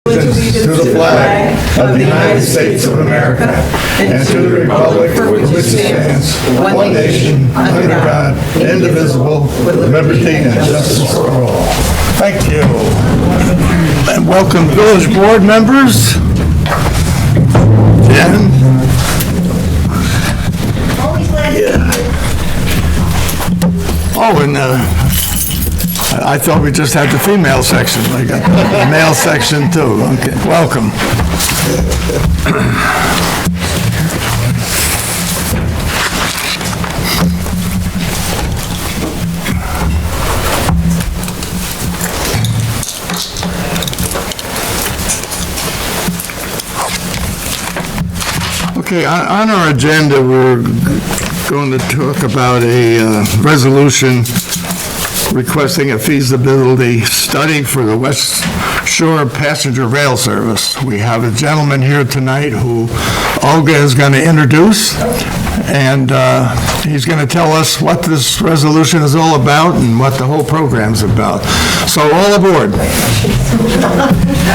To the flag of the United States of America and to the republic for which it stands, one nation, under God, indivisible, with liberty and justice for all. Thank you. And welcome village board members. Jen? Yeah. Oh, and I thought we just had the female section. I got the male section too. Okay, welcome. Okay, on our agenda, we're going to talk about a resolution requesting a feasibility study for the West Shore Passenger Rail Service. We have a gentleman here tonight who Olga is going to introduce, and he's going to tell us what this resolution is all about and what the whole program's about. So all aboard.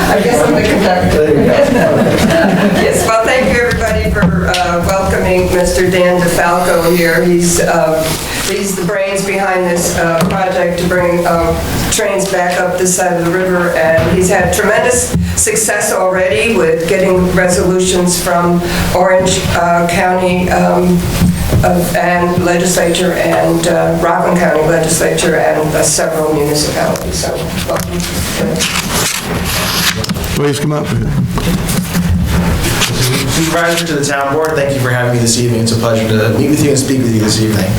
I guess I'm the conductor. Yes, well, thank you everybody for welcoming Mr. Dan DeFalco here. He's the brains behind this project to bring trains back up this side of the river, and he's had tremendous success already with getting resolutions from Orange County and legislature and Rockland County legislature and several municipalities. So welcome. Please come up. Supervisor to the town board, thank you for having me this evening. It's a pleasure to meet with you and speak with you this evening.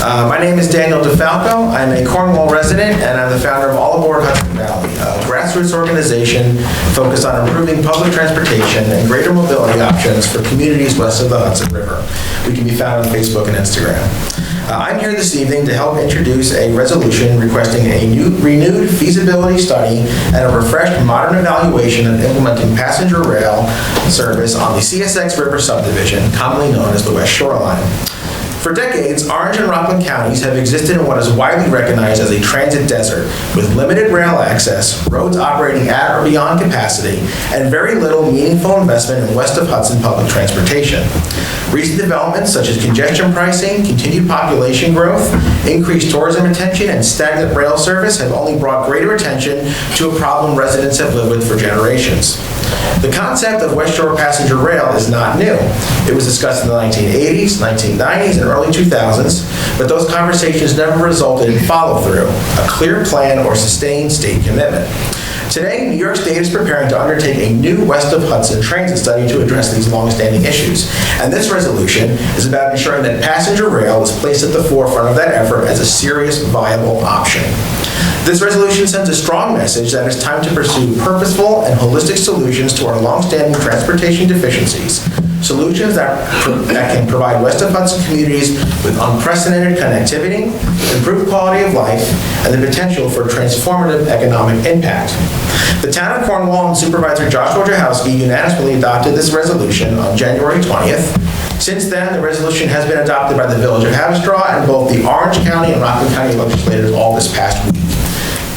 My name is Daniel DeFalco. I'm a Cornwall resident, and I'm the founder of All Aboard Hudson Valley, a grassroots organization focused on improving public transportation and greater mobility options for communities west of the Hudson River. We can be found on Facebook and Instagram. I'm here this evening to help introduce a resolution requesting a renewed feasibility study and a refreshed modern evaluation of implementing passenger rail service on the CSX River subdivision, commonly known as the West Shore Line. For decades, Orange and Rockland counties have existed in what is widely recognized as a transit desert, with limited rail access, roads operating at or beyond capacity, and very little meaningful investment in west of Hudson public transportation. Recent developments such as congestion pricing, continued population growth, increased tourism attention, and stagnant rail service have only brought greater attention to a problem residents have lived with for generations. The concept of West Shore passenger rail is not new. It was discussed in the 1980s, 1990s, and early 2000s, but those conversations never resulted in follow-through, a clear plan, or sustained state commitment. Today, New York State is preparing to undertake a new west of Hudson transit study to address these long-standing issues. And this resolution is about ensuring that passenger rail is placed at the forefront of that effort as a serious, viable option. This resolution sends a strong message that it's time to pursue purposeful and holistic solutions to our long-standing transportation deficiencies. Solutions that can provide west of Hudson communities with unprecedented connectivity, improved quality of life, and the potential for transformative economic impact. The town of Cornwall and Supervisor Joshua Jahowski unanimously adopted this resolution on January 20th. Since then, the resolution has been adopted by the village of Haverstraw and both the Orange County and Rockland County legislators all this past week.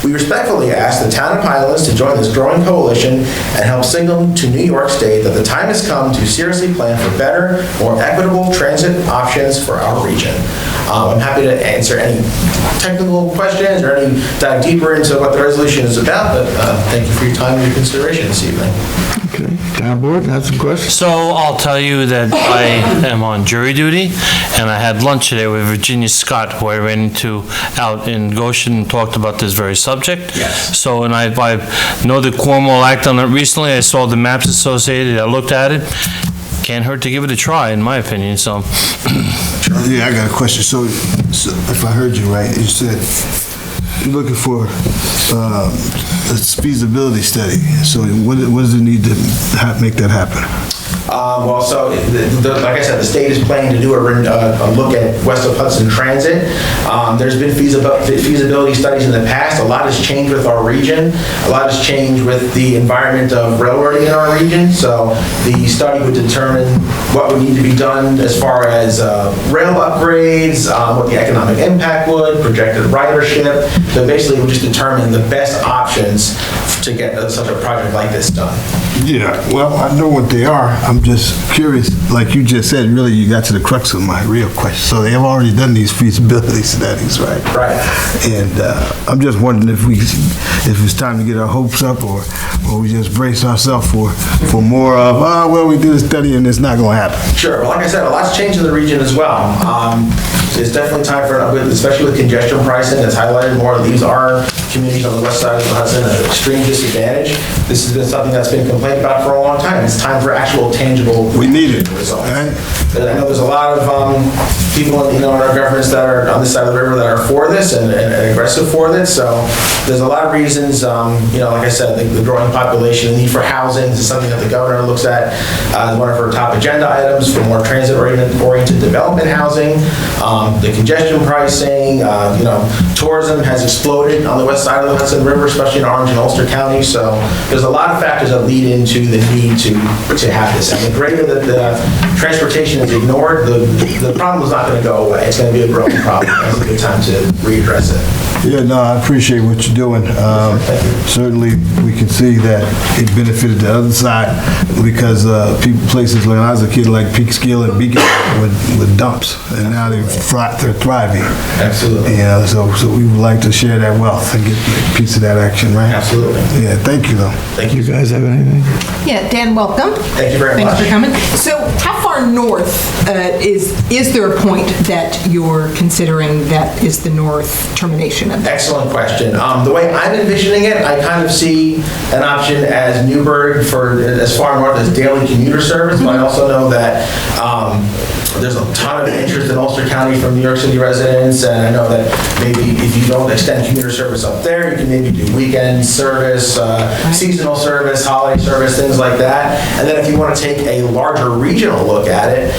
We respectfully ask the town of Highlands to join this growing coalition and help signal to New York State that the time has come to seriously plan for better, more equitable transit options for our region. I'm happy to answer any technical questions or any dive deeper into what the resolution is about, but thank you for your time and your consideration this evening. Okay, town board, have some questions? So I'll tell you that I am on jury duty, and I had lunch today with Virginia Scott, who I ran into out in Goshen and talked about this very subject. Yes. So, and I know the Cornwall Act on it recently. I saw the maps associated. I looked at it. Can't hurt to give it a try, in my opinion, so. Yeah, I got a question. So if I heard you right, you said you're looking for a feasibility study. So what does it need to make that happen? Well, so like I said, the state is planning to do a look at west of Hudson transit. There's been feasibility studies in the past. A lot has changed with our region. A lot has changed with the environment of railroading in our region. So the study would determine what would need to be done as far as rail upgrades, what the economic impact would, projected ridership. So basically, it would just determine the best options to get such a project like this done. Yeah, well, I know what they are. I'm just curious, like you just said, really, you got to the crux of my real question. So they have already done these feasibility studies, right? Right. And I'm just wondering if it's time to get our hopes up, or we just brace ourselves for more of, well, we did a study and it's not going to happen. Sure. Well, like I said, a lot's changed in the region as well. It's definitely time for, especially with congestion pricing that's highlighted more, leaves our communities on the west side of the Hudson at an extreme disadvantage. This has been something that's been complained about for a long time. It's time for actual tangible. We need it. Results. Right? And I know there's a lot of people, in our governments that are on this side of the river that are for this and aggressive for this. So there's a lot of reasons. Like I said, the growing population, the need for housing is something that the governor looks at as one of her top agenda items for more transit-oriented development housing. The congestion pricing, tourism has exploded on the west side of the Hudson River, especially in Orange and Ulster County. So there's a lot of factors that lead into the need to have this. And the greater that the transportation is ignored, the problem is not going to go away. It's going to be a growing problem. It's a good time to readdress it. Yeah, no, I appreciate what you're doing. Certainly, we can see that it benefited the other side because places when I was a kid like Peekskill and Beacon with dumps, and now they're thriving. Absolutely. Yeah, so we would like to share that wealth and get a piece of that action, right? Absolutely. Yeah, thank you, though. Thank you. You guys have anything? Yeah, Dan, welcome. Thank you very much. Thanks for coming. So how far north is there a point that you're considering that is the north termination of that? Excellent question. The way I'm envisioning it, I kind of see an option as Newburgh for as far north as daily commuter service, but I also know that there's a ton of interest in Ulster County from New York City residents, and I know that maybe if you don't extend commuter service up there, you can maybe do weekend service, seasonal service, holiday service, things like that. And then if you want to take a larger regional look at it,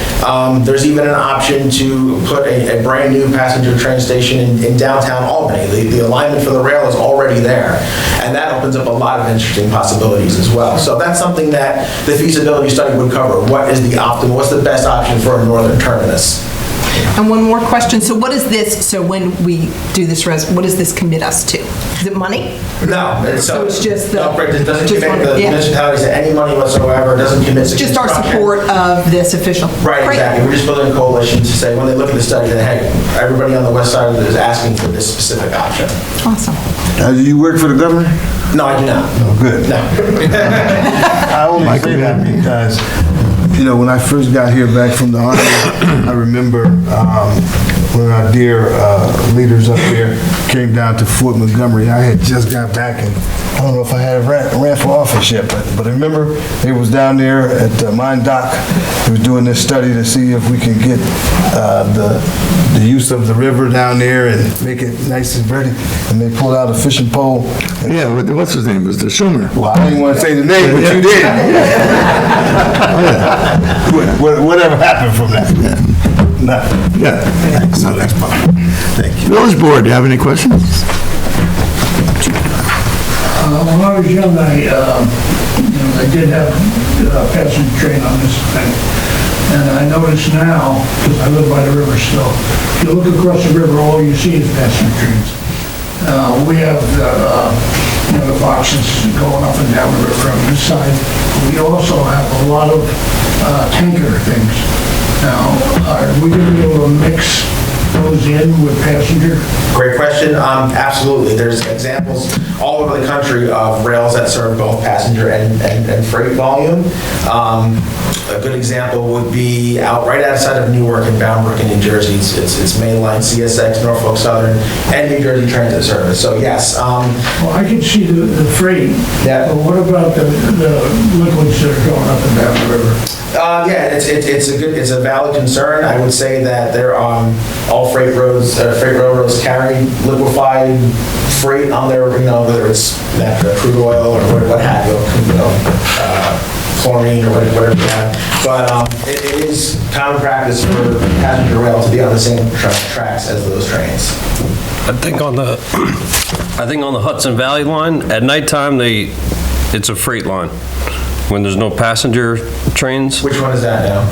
there's even an option to put a brand new passenger train station in downtown Albany. The alignment for the rail is already there, and that opens up a lot of interesting possibilities as well. So that's something that the feasibility study would cover. What is the optimal, what's the best option for a northern terminus? And one more question. So what is this, so when we do this, what does this commit us to? Is it money? No. So it's just no, it doesn't just commit the yeah. municipalities to any money whatsoever. It doesn't commit to Just our construction. support of this official. Right, Great. exactly. We're just building a coalition to say, when they look at the study, that, hey, everybody on the west side is asking for this specific option. Awesome. Do you work for the governor? No, I do not. Oh, good. No. I only say that because, when I first got here back from the Army, I remember when our dear leaders up there came down to Fort Montgomery. I had just got back, and I don't know if I had ran for office yet, but I remember it was down there at Mine Dock. They was doing this study to see if we can get the use of the river down there and make it nice and pretty. And they pulled out a fishing pole. Yeah, what's his name? Mr. Schumer. Well, I didn't want to say the name, but you did. Whatever happened from that? Nothing. Yeah. So that's fine. Thank you. Village Board, do you have any questions? When I was young, I did have a passenger train on this thing. And I notice now, because I live by the river still, if you look across the river, all you see is passenger trains. We have the boxes going up and down the river on this side. We also have a lot of tanker things. Now, are we going to be able to mix those in with passenger? Great question. Absolutely. There's examples all over the country of rails that serve both passenger and freight volume. A good example would be right outside of Newark and Bound Brook in New Jersey. It's mainline CSX, Norfolk Southern, and New Jersey Transit Service. So yes. Well, I can see the freight. Yeah. But what about the liquids that are going up and down the river? Yeah, it's a valid concern. I would say that there all freight railroads carry liquefied freight on their, whether it's natural crude oil or what have you, chlorine or whatever you have. But it is common practice for passenger rail to be on the same tracks as those trains. I think on the Hudson Valley line, at nighttime, it's a freight line. When there's no passenger trains. Which one is that now?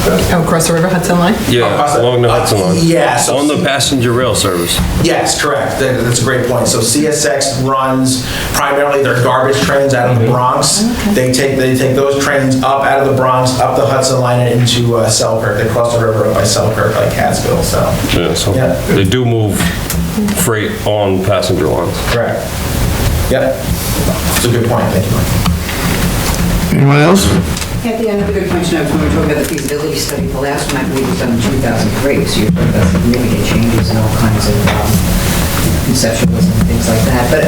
Oh, across the river Hudson line? Yeah, along the Hudson line. Yeah, so- On the passenger rail service. Yes, correct. That's a great point. So CSX runs primarily their garbage trains out of the Bronx. They take those trains up out of the Bronx, up the Hudson line and into Selkirk. They cross the river up by Selkirk, like Catskill, so. Yeah, so Yeah. they do move freight on passenger lines. Correct. Yep. It's a good point. Thank you, Mike. Anyone else? At the end of the good point, when we were talking about the feasibility study, the last one I believe was done in 2003, so you're talking about significant changes and all kinds of conceptualism and things like that. But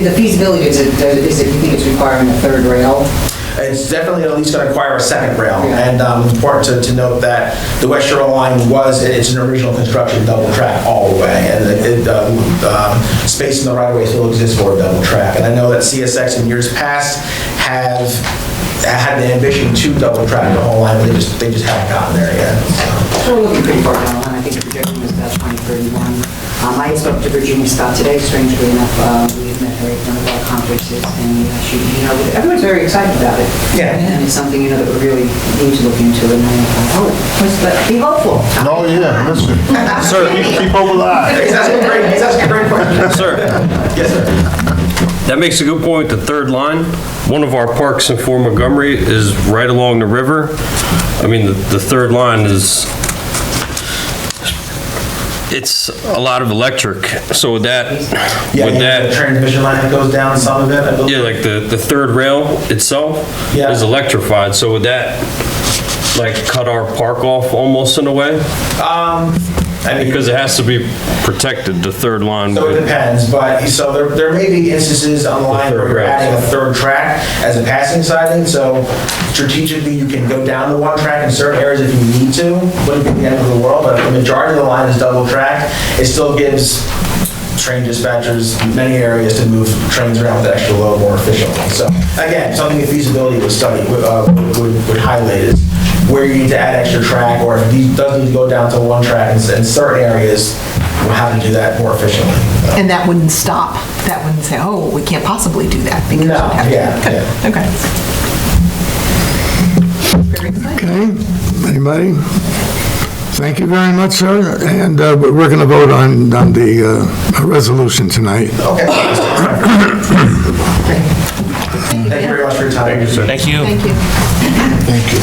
the feasibility, is it, you think it's requiring a third rail? It's definitely at least going to require a second rail. Yeah. And it's important to note that the West Shore line it's an original construction double track all the way. And space in the right of way still exists for a double track. And I know that CSX in years past have had the ambition to double track the whole line, but they just haven't gotten there yet. So we're looking pretty far down the line. I think the projection was about 2031. I spoke to Virginia Scott today, strangely enough. We had met her at one of our conferences, and she, everyone's very excited about it. Yeah. And it's something, that we really need to look into, and be hopeful. Oh, yeah, listen. Sir, Keep hope alive. He's asking a great question. sir, Yes, sir. that makes a good point, the third line. One of our parks in Fort Montgomery is right along the river. I mean, the third line is, it's a lot of electric, so with that, The transmission line that goes down some of it, I believe. yeah, like the third rail itself Yeah. is electrified, so would that, like, cut our park off almost in a way? Because it has to be protected, the third line. So it would- depends, but so there may be instances on the line where you're adding a third track as a passing siding, so strategically you can go down to one track in certain areas if you need to, wouldn't be the end of the world, but if the majority of the line is double track, it still gives train dispatchers many areas to move trains around with extra load more efficiently. So again, something the feasibility would study would highlight is where you need to add extra track, or if it does need to go down to one track in certain areas, how to do that more efficiently. And that wouldn't stop. That wouldn't say, oh, we can't possibly do that. Because No, you'd have to- yeah, Good. yeah. Okay. Very exciting. Okay, anybody? Thank you very much, sir. And we're going to vote on the resolution tonight. Okay. Thank you very much for your time. Thank you, sir. Thank you. Thank you. Thank you.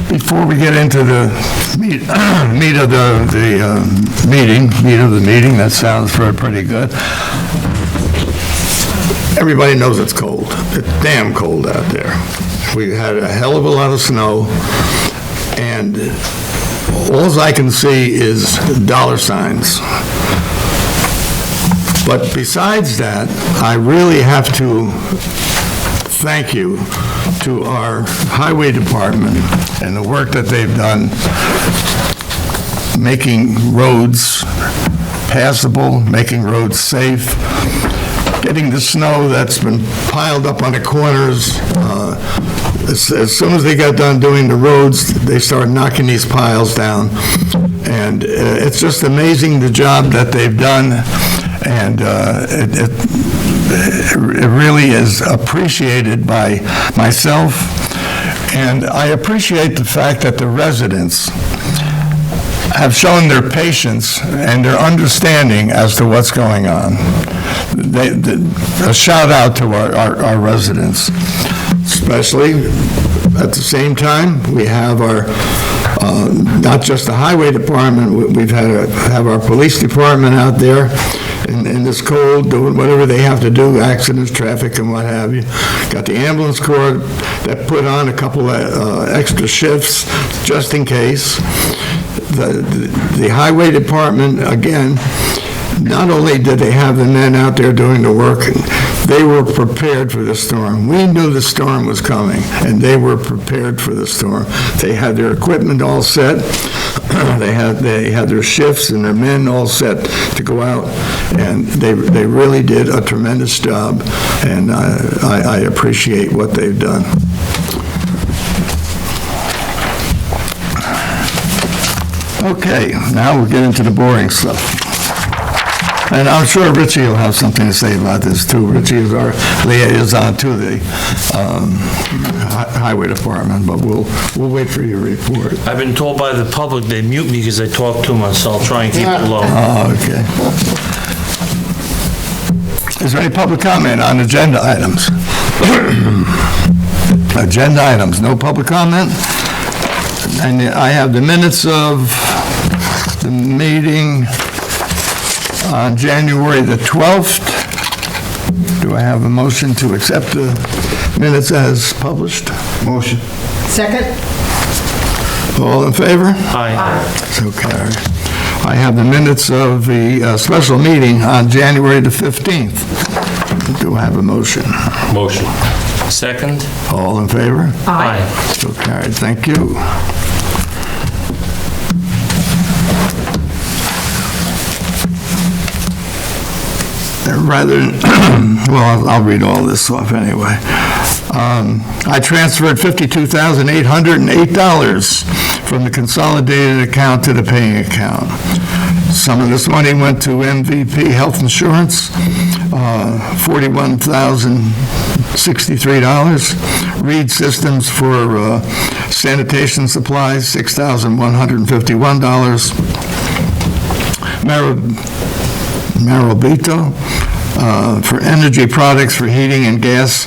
Before we get into the meat of the meeting, that sounds pretty good. Everybody knows it's cold. It's damn cold out there. We had a hell of a lot of snow, and all I can see is dollar signs. But besides that, I really have to thank you to our highway department and the work that they've done making roads passable, making roads safe, getting the snow that's been piled up on the corners. As soon as they got done doing the roads, they started knocking these piles down. And it's just amazing the job that they've done. And it really is appreciated by myself. And I appreciate the fact that the residents have shown their patience and their understanding as to what's going on. A shout out to our residents. Especially, at the same time, we have our, not just the highway department, we've have our police department out there in this cold, doing whatever they have to do, accidents, traffic, and what have you. Got the ambulance corps that put on a couple of extra shifts just in case. The highway department, again, not only did they have the men out there doing the work, they were prepared for the storm. We knew the storm was coming, and they were prepared for the storm. They had their equipment all set. They had their shifts and their men all set to go out, and they really did a tremendous job, and I appreciate what they've done. Okay, now we'll get into the boring stuff. And I'm sure Richie will have something to say about this too. Richie is our liaison to the Highway Department, but we'll wait for your report. I've been told by the public they mute me because I talk too much, so I'll try and keep it low. Oh, okay. Is there any public comment on agenda items? Agenda items, no public comment? And I have the minutes of the meeting on January the 12th. Do I have a motion to accept the minutes as published? Motion. Second? All in favor? Aye. So carried. I have the minutes of the special meeting on January the 15th. Do I have a motion? Motion. Second? All in favor? Aye. So carried. Thank you. Rather than, well, I'll read all this off anyway. I transferred $52,808 from the consolidated account to the paying account. Some of this money went to MVP Health Insurance, $41,063. Reed Systems for sanitation supplies, $6,151. Marabito for energy products for heating and gas,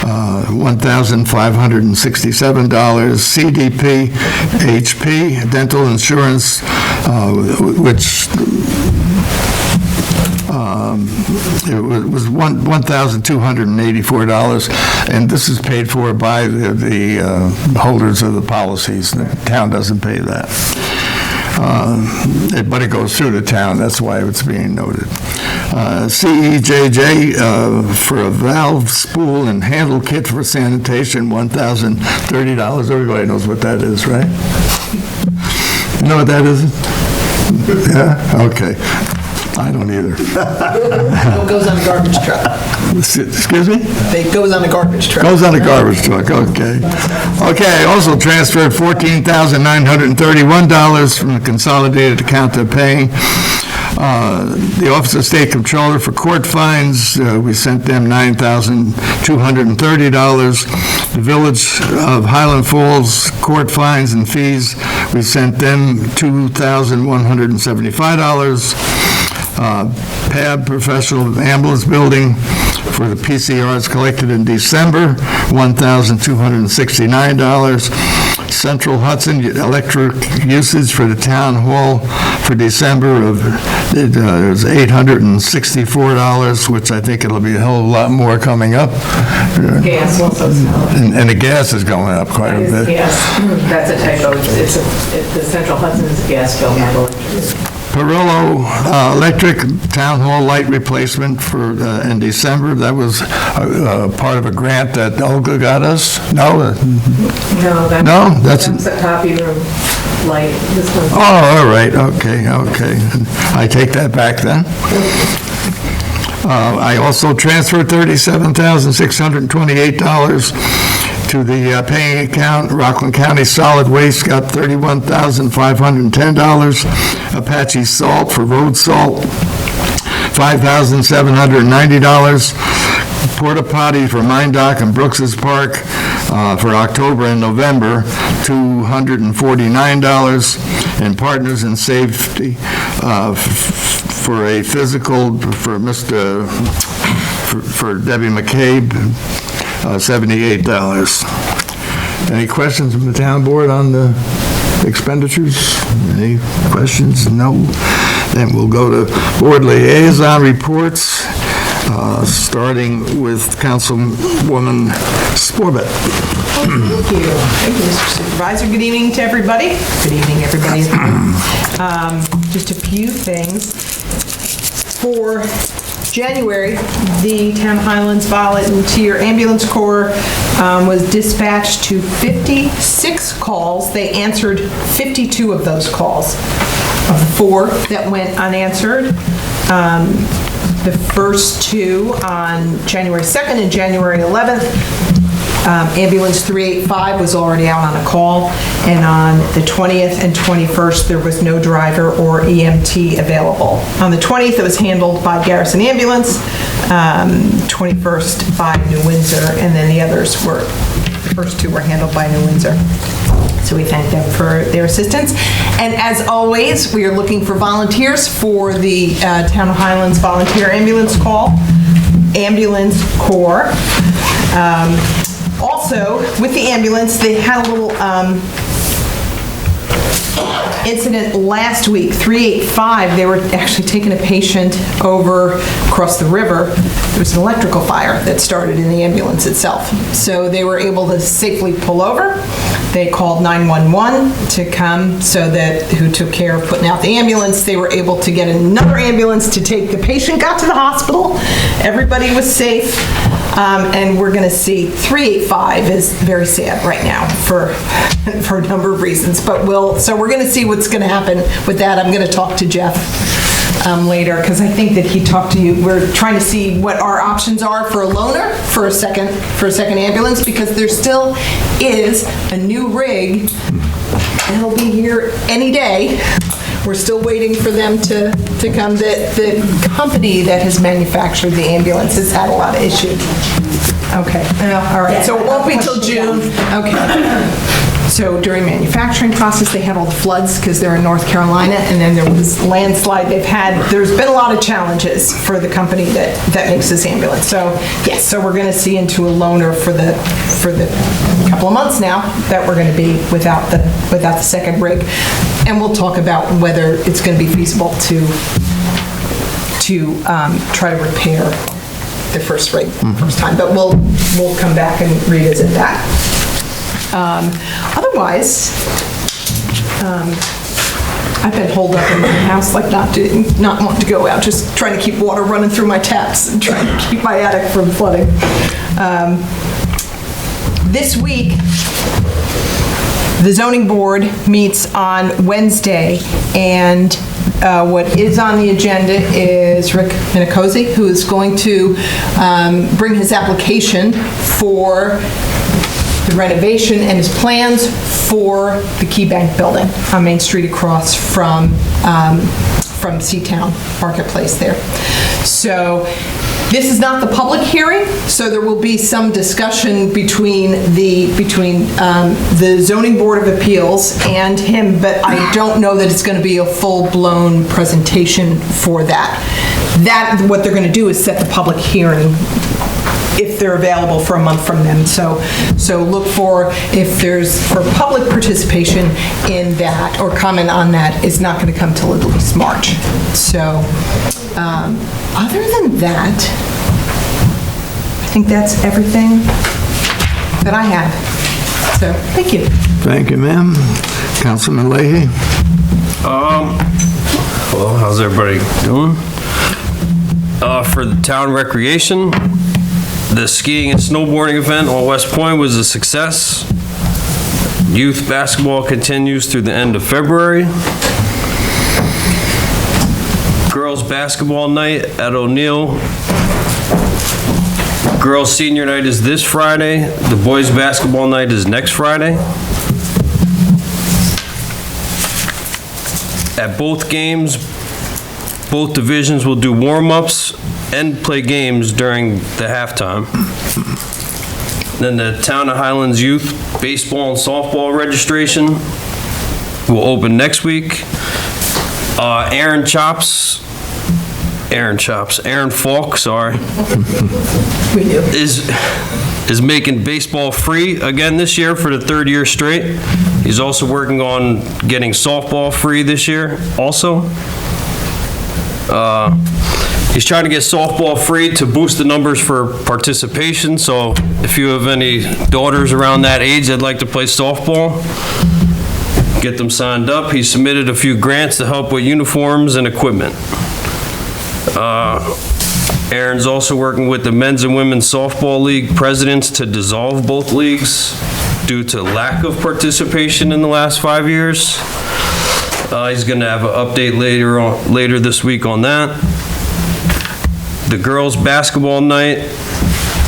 $1,567. CDP HP dental insurance, which it was $1,284, and this is paid for by the holders of the policies. The town doesn't pay that. But it goes through the town, that's why it's being noted. CEJJ for a valve spool and handle kit for sanitation, $1,030. Everybody knows what that is, right? You know what that is? Yeah? Okay. I don't either. It goes on a garbage truck. Excuse me? It goes on a garbage truck. Goes on a garbage truck, okay. Okay, I also transferred $14,931 from the consolidated account to paying. The Office of State Comptroller for court fines, we sent them $9,230. The Village of Highland Falls court fines and fees, we sent them $2,175. PAB Professional Ambulance Building for the PCRs collected in December, $1,269. Central Hudson electric usage for the town hall for December it was $864, which I think it'll be a hell of a lot more coming up. Gas also. And the gas is going up quite a bit. Gas, that's a typo. The Central Hudson is a gas bill, not electric. Perillo Electric Town Hall light replacement for, in December. That was part of a grant that Olga got us. No? That's a copy room light. This one's. Oh, all right, okay. I take that back then. I also transferred $37,628 to the paying account. Rockland County Solid Waste got $31,510. Apache Salt for road salt, $5,790. Porta Potty for Mine Dock and Brooks's Park for October and November, $249. And Partners in Safety for a physical for Debbie McCabe, $78. Any questions from the town board on the expenditures? Any questions? No? Then we'll go to board liaison reports, starting with Councilwoman Sporbett. Thank you. Thank you, Mr. Supervisor. Good evening to everybody. Good evening, everybody. Just a few things. For January, the Town of Highlands Volunteer Ambulance Corps was dispatched to 56 calls. They answered 52 of those calls. Of the 4 that went unanswered, the first 2 on January 2nd and January 11th Ambulance 385 was already out on a call, and on the 20th and 21st, there was no driver or EMT available. On the 20th, it was handled by Garrison Ambulance, 21st by New Windsor, and then the others were, the first two were handled by New Windsor. So we thank them for their assistance. And as always, we are looking for volunteers for the Town of Highlands Volunteer Ambulance Call, Ambulance Corps. Also, with the ambulance, they had a little incident last week, 385. They were actually taking a patient over across the river. There was an electrical fire that started in the ambulance itself. So they were able to safely pull over. They called 911 to come, so that, who took care of putting out the ambulance. They were able to get another ambulance to take the patient, got to the hospital. Everybody was safe. And we're going to see 385 is very sad right now for a number of reasons. But so we're going to see what's going to happen with that. I'm going to talk to Jeff later, because I think that he talked to you. We're trying to see what our options are for a loaner for a second ambulance, because there still is a new rig that'll be here any day. We're still waiting for them to come. The company that has manufactured the ambulance has had a lot of issues. Okay, all right, so it won't be till June. Okay. So during manufacturing process, they had all the floods because they're in North Carolina, and then there was landslide. There's been a lot of challenges for the company that makes this ambulance. So yes, so we're going to see into a loaner for the couple of months now that we're going to be without the second rig, and we'll talk about whether it's going to be feasible to try to repair the first rig first time. But we'll come back and revisit that. Otherwise, I've been holed up in my house, like not wanting to go out, just trying to keep water running through my taps and trying to keep my attic from flooding. This week, the zoning board meets on Wednesday, and what is on the agenda is Rick Minicozy, who is going to bring his application for the renovation and his plans for the Key Bank building on Main Street across from Seatown Marketplace there. So this is not the public hearing, so there will be some discussion between the Zoning Board of Appeals and him, but I don't know that it's going to be a full-blown presentation for that. What they're going to do is set the public hearing if they're available for a month from them. So look for, if there's, for public participation in that or comment on that, is not going to come till at least March. So other than that, I think that's everything that I have. So thank you. Thank you, ma'am. Councilman Leahy? Well, how's everybody doing? For the town recreation, the skiing and snowboarding event on West Point was a success. Youth basketball continues through the end of February. Girls basketball night at O'Neill. Girls senior night is this Friday. The boys basketball night is next Friday. At both games, both divisions will do warm-ups and play games during the halftime. Then the Town of Highlands Youth baseball and softball registration will open next week. Aaron Falk, sorry, is making baseball free again this year for the third year straight. He's also working on getting softball free this year also. He's trying to get softball free to boost the numbers for participation, so if you have any daughters around that age that'd like to play softball, get them signed up. He submitted a few grants to help with uniforms and equipment. Aaron's also working with the Men's and Women's Softball League presidents to dissolve both leagues due to lack of participation in the last 5 years. He's going to have an update later this week on that. The girls' basketball night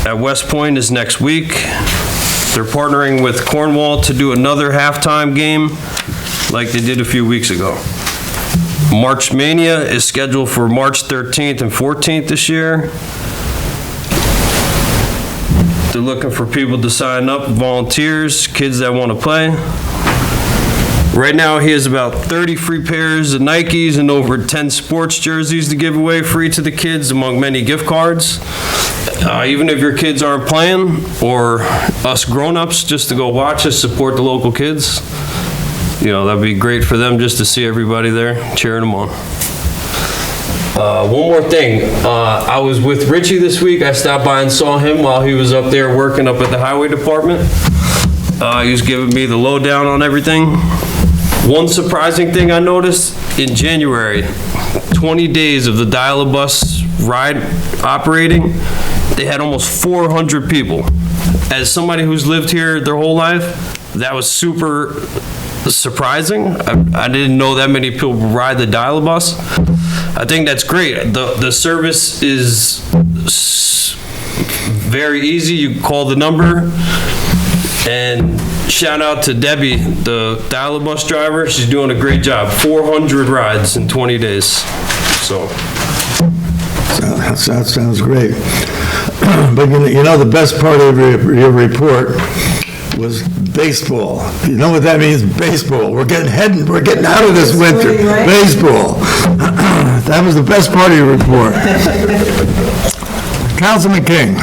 at West Point is next week. They're partnering with Cornwall to do another halftime game like they did a few weeks ago. March Mania is scheduled for March 13th and 14th this year. They're looking for people to sign up, volunteers, kids that want to play. Right now, he has about 30 free pairs of Nikes and over 10 sports jerseys to give away free to the kids, among many gift cards. Even if your kids aren't playing, or us grown-ups, just to go watch us, support the local kids. You know, that'd be great for them just to see everybody there cheering them on. One more thing, I was with Richie this week. I stopped by and saw him while he was up there working up at the highway department. He was giving me the lowdown on everything. One surprising thing I noticed, in January, 20 days of the Dial-A-Bus ride operating, they had almost 400 people. As somebody who's lived here their whole life, that was super surprising. I didn't know that many people ride the Dial-A-Bus. I think that's great. The service is very easy. You call the number, and shout out to Debbie, the Dial-A-Bus driver. She's doing a great job. 400 rides in 20 days. So That sounds great. But you know, the best part of your report was baseball. You know what that means? Baseball. We're getting out of this winter. Right? Baseball. That was the best part of your report. Councilman King.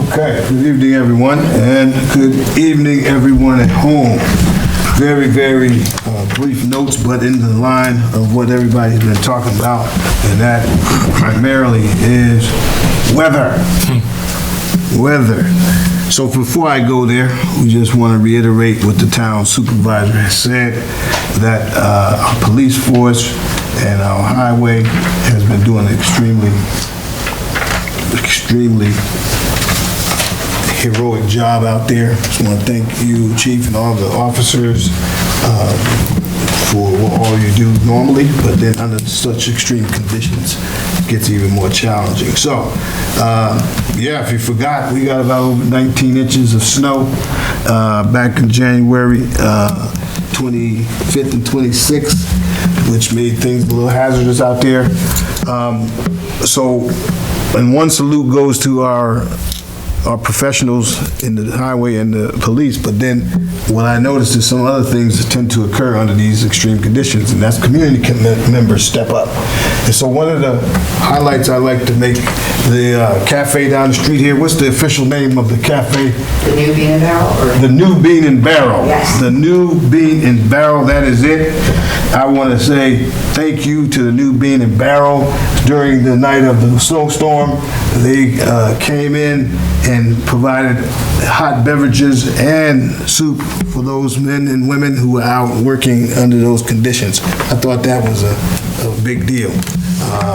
Okay, good evening, everyone, and good evening, everyone at home. Very, very brief notes, but in the line of what everybody's been talking about, and that primarily is weather. Weather. So before I go there, we just want to reiterate what the town supervisor has said, that our police force and our highway has been doing extremely heroic job out there. Just want to thank you, Chief, and all the officers for all you do normally, but then under such extreme conditions, it gets even more challenging. So, yeah, if you forgot, we got about over 19 inches of snow back in January 25th and 26th, which made things a little hazardous out there. And one salute goes to our professionals in the highway and the police, but then what I noticed is some other things that tend to occur under these extreme conditions, and that's community members step up. And so one of the highlights I like to make, the cafe down the street here, what's the official name of the cafe? The New Bean and Barrel? The New Bean and Barrel. Yes. The New Bean and Barrel, that is it. I want to say thank you to the New Bean and Barrel. During the night of the snowstorm, they came in and provided hot beverages and soup for those men and women who were out working under those conditions. I thought that was a big deal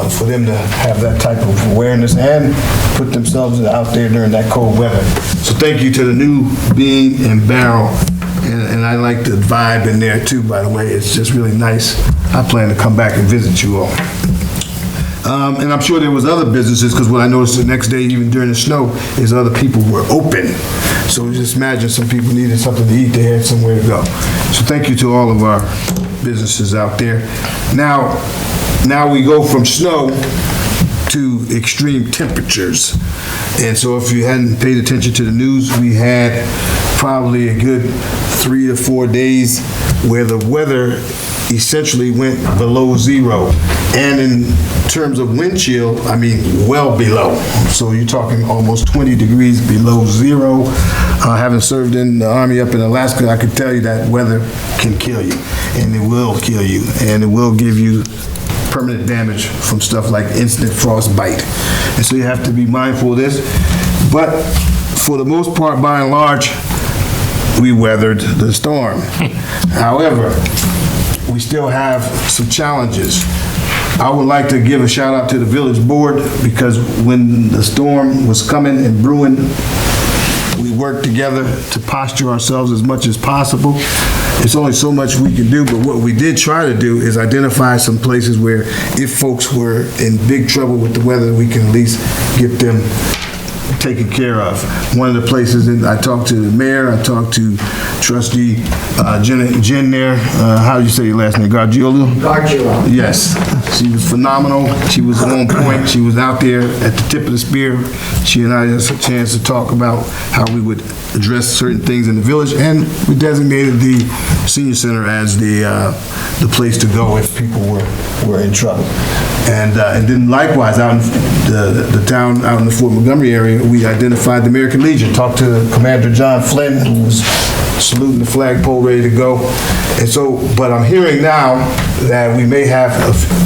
for them to have that type of awareness and put themselves out there during that cold weather. So thank you to the New Bean and Barrel. And I like the vibe in there too, by the way. It's just really nice. I plan to come back and visit you all. And I'm sure there was other businesses, because what I noticed the next day, even during the snow, is other people were open. So just imagine some people needed something to eat, they had somewhere to go. So thank you to all of our businesses out there. Now we go from snow to extreme temperatures. And so if you hadn't paid attention to the news, we had probably a good 3 to 4 days where the weather essentially went below zero. And in terms of wind chill, I mean, well below. So you're talking almost 20 degrees below zero. Having served in the Army up in Alaska, I can tell you that weather can kill you, and it will kill you, and it will give you permanent damage from stuff like instant frostbite. And so you have to be mindful of this. But for the most part, by and large, we weathered the storm. However, we still have some challenges. I would like to give a shout out to the village board, because when the storm was coming and brewing, we worked together to posture ourselves as much as possible. It's only so much we can do, but what we did try to do is identify some places where if folks were in big trouble with the weather, we can at least get them taken care of. One of the places, I talked to the mayor, I talked to trustee Jen there, how do you say your last name, Gargiulo? Gargiulo. Yes, she was phenomenal, she was on point, she was out there at the tip of the spear. She and I had a chance to talk about how we would address certain things in the village, and we designated the senior center as the place to go if people were in trouble. And then likewise, out in the town, out in the Fort Montgomery area, we identified the American Legion, talked to Commander John Flynn, who was saluting the flagpole, ready to go. And so, but I'm hearing now that we may have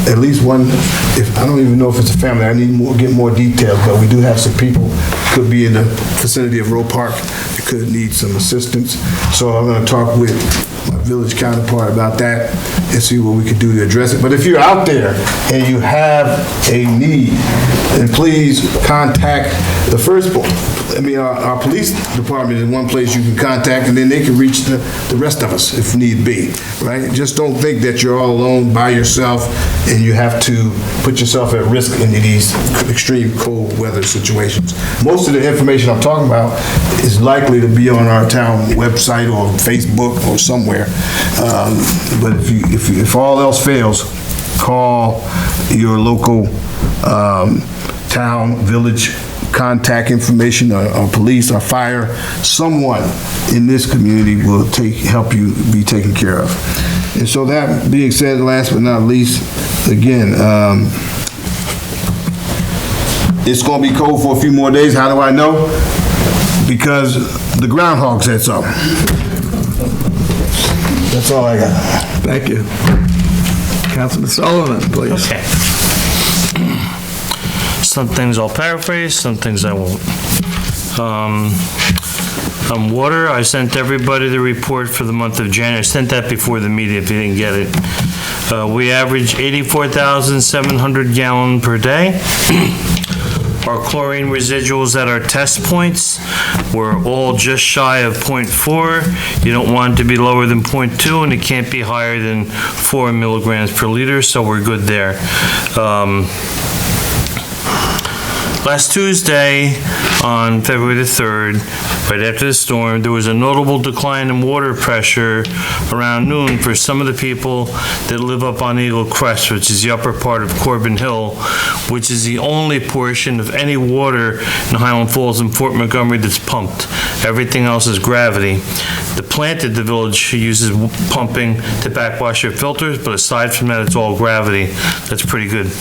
at least one, I don't even know if it's a family, I need to get more details, but we do have some people, could be in the vicinity of Roe Park, that could need some assistance. So I'm gonna talk with my village counterpart about that and see what we could do to address it. But if you're out there and you have a need, then please contact the first, our police department is one place you can contact, and then they can reach the rest of us if need be, right? Just don't think that you're all alone by yourself and you have to put yourself at risk in these extreme cold weather situations. Most of the information I'm talking about is likely to be on our town website or Facebook or somewhere. But if all else fails, call your local town, village contact information, or police, or fire. Someone in this community will help you be taken care of. And so that being said, last but not least, again, it's going to be cold for a few more days. How do I know? Because the groundhog said so. That's all I got. Thank you. Councilman Sullivan, please. Okay. Some things I'll paraphrase, some things I won't. On water, I sent everybody the report for the month of January. I sent that before the meeting if you didn't get it. We averaged 84,700 gallons per day. Our chlorine residuals at our test points were all just shy of 0.4. You don't want it to be lower than 0.2, and it can't be higher than 4 milligrams per liter, so we're good there. Last Tuesday, on February the 3rd, right after the storm, there was a notable decline in water pressure around noon for some of the people that live up on Eagle Crest, which is the upper part of Corbin Hill, which is the only portion of any water in Highland Falls and Fort Montgomery that's pumped. Everything else is gravity. The plant at the village uses pumping to backwash their filters, but aside from that, it's all gravity. That's pretty good.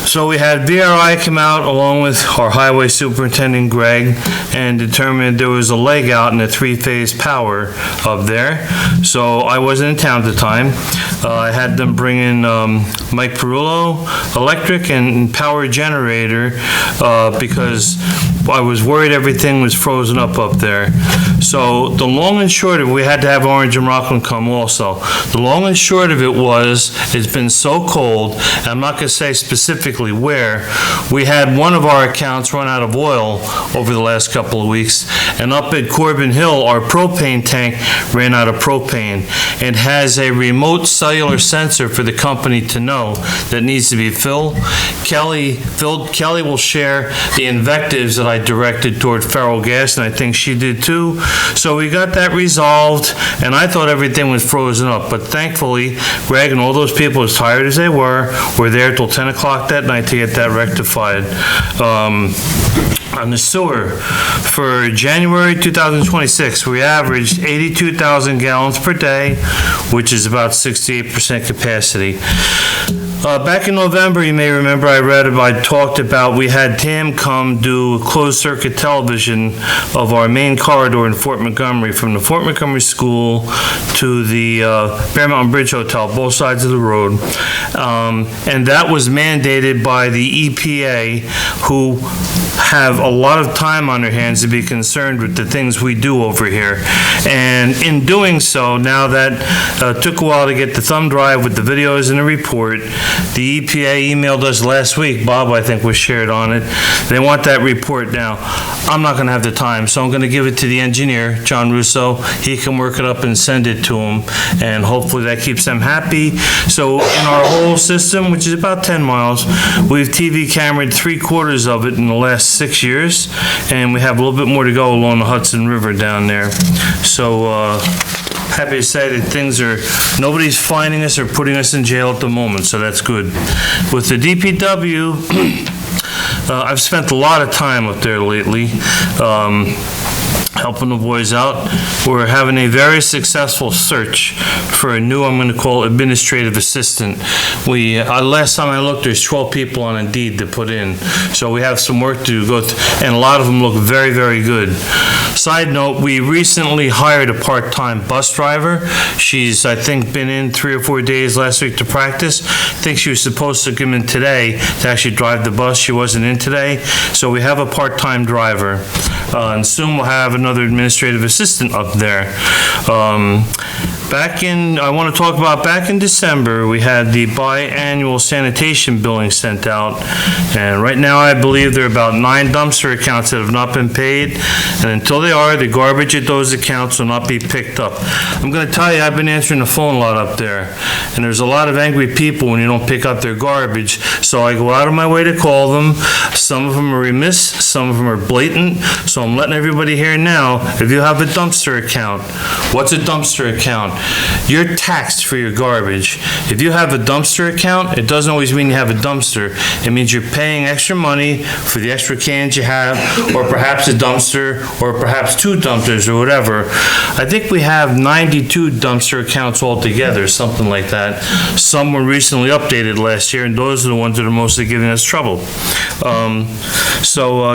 So we had VRI come out along with our highway superintendent, Greg, and determined there was a leg out in the three-phase power up there. So I wasn't in town at the time. I had them bring in Mike Perullo, electric and power generator, because I was worried everything was frozen up there. So the long and short of it, we had to have Orange and Rockland come also. The long and short of it was, it's been so cold, and I'm not going to say specifically where, we had one of our accounts run out of oil over the last couple of weeks, and up at Corbin Hill, our propane tank ran out of propane, and has a remote cellular sensor for the company to know that needs to be filled. Kelly will share the invectives that I directed toward feral gas, and I think she did too. So we got that resolved, and I thought everything was frozen up, but thankfully, Greg and all those people, as tired as they were there till 10 o'clock that night to get that rectified. On the sewer, for January 2026, we averaged 82,000 gallons per day, which is about 68% capacity. Back in November, you may remember I talked about, we had TAM come do closed circuit television of our main corridor in Fort Montgomery, from the Fort Montgomery School to the Bear Mountain Bridge Hotel, both sides of the road. And that was mandated by the EPA, who have a lot of time on their hands to be concerned with the things we do over here. And in doing so, now that took a while to get the thumb drive with the videos and the report, The EPA emailed us last week, Bob, I think, was shared on it. They want that report now. I'm not gonna have the time, so I'm gonna give it to the engineer, John Russo. He can work it up and send it to them, and hopefully that keeps them happy. So in our whole system, which is about 10 miles, we've TV cameraed 3/4 of it in the last 6 years, and we have a little bit more to go along the Hudson River down there. So, happy to say that nobody's finding us or putting us in jail at the moment, so that's good. With the DPW, I've spent a lot of time up there lately, helping the boys out. We're having a very successful search for a new, I'm going to call administrative assistant. Last time I looked, there's 12 people on Indeed to put in. So we have some work to go through, and a lot of them look very, very good. Side note, we recently hired a part-time bus driver. She's, I think, been in 3 or 4 days last week to practice. I think she was supposed to come in today to actually drive the bus. She wasn't in today. So we have a part-time driver. And soon we'll have another administrative assistant up there. I want to talk about back in December, we had the biannual sanitation billing sent out. And right now, I believe there are about 9 dumpster accounts that have not been paid. And until they are, the garbage at those accounts will not be picked up. I'm going to tell you, I've been answering the phone a lot up there. And there's a lot of angry people when you don't pick up their garbage. So I go out of my way to call them. Some of them are remiss, some of them are blatant. So I'm letting everybody hear now, if you have a dumpster account, what's a dumpster account? You're taxed for your garbage. If you have a dumpster account, it doesn't always mean you have a dumpster. It means you're paying extra money for the extra cans you have, or perhaps a dumpster, or perhaps 2 dumpsters, or whatever. I think we have 92 dumpster accounts altogether, something like that. Some were recently updated last year, and those are the ones that are mostly giving us trouble.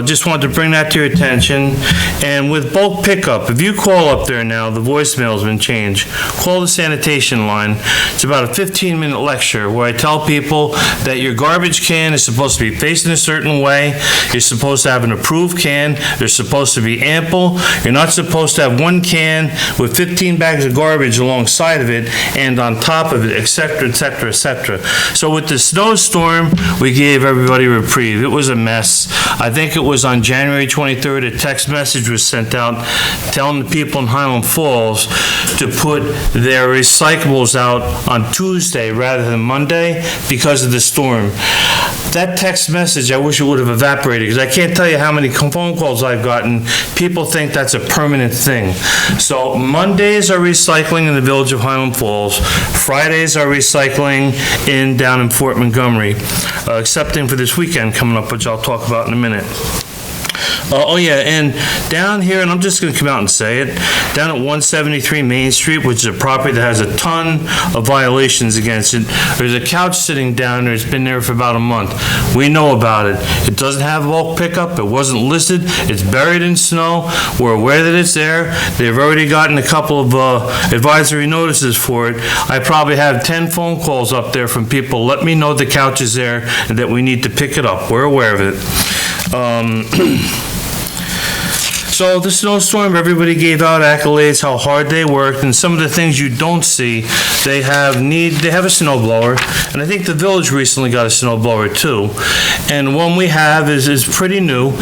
Just wanted to bring that to your attention. And with bulk pickup, if you call up there now, the voicemail's been changed. Call the sanitation line. It's about a 15-minute lecture where I tell people that your garbage can is supposed to be facing a certain way. You're supposed to have an approved can. They're supposed to be ample. You're not supposed to have 1 can with 15 bags of garbage alongside of it and on top of it, et cetera, et cetera, et cetera. So with the snowstorm, we gave everybody a reprieve. It was a mess. I think it was on January 23rd, a text message was sent out telling the people in Highland Falls to put their recyclables out on Tuesday rather than Monday because of the storm. That text message, I wish it would have evaporated, because I can't tell you how many phone calls I've gotten. People think that's a permanent thing. So Mondays are recycling in the village of Highland Falls. Fridays are recycling down in Fort Montgomery, excepting for this weekend coming up, which I'll talk about in a minute. And down here, and I'm just going to come out and say it, down at 173 Main Street, which is a property that has a ton of violations against it, there's a couch sitting down there. It's been there for about a month. We know about it. It doesn't have bulk pickup. It wasn't listed. It's buried in snow. We're aware that it's there. They've already gotten a couple of advisory notices for it. I probably have 10 phone calls up there from people, let me know the couch is there and that we need to pick it up. We're aware of it. So the snowstorm, everybody gave out accolades, how hard they worked, and some of the things you don't see, they have a snow blower, and I think the village recently got a snow blower too. And one we have is pretty new,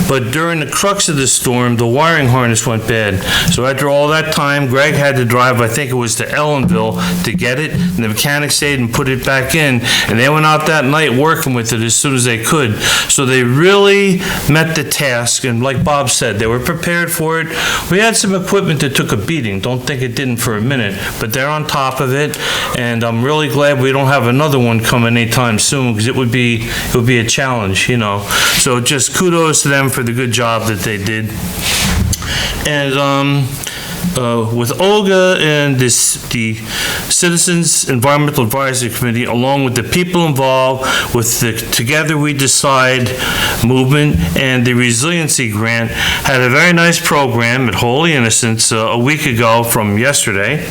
but during the crux of the storm, the wiring harness went bad. So after all that time, Greg had to drive, I think it was to Ellenville, to get it, and the mechanic stayed and put it back in, and they went out that night working with it as soon as they could. So they really met the task, and like Bob said, they were prepared for it. We had some equipment that took a beating. Don't think it didn't for a minute, but they're on top of it, and I'm really glad we don't have another one coming anytime soon, because it would be a challenge, you know. So just kudos to them for the good job that they did. And with Olga and the Citizens Environmental Advisory Committee, along with the people involved with the Together We Decide movement and the Resiliency Grant, had a very nice program at Holy Innocents a week ago from yesterday.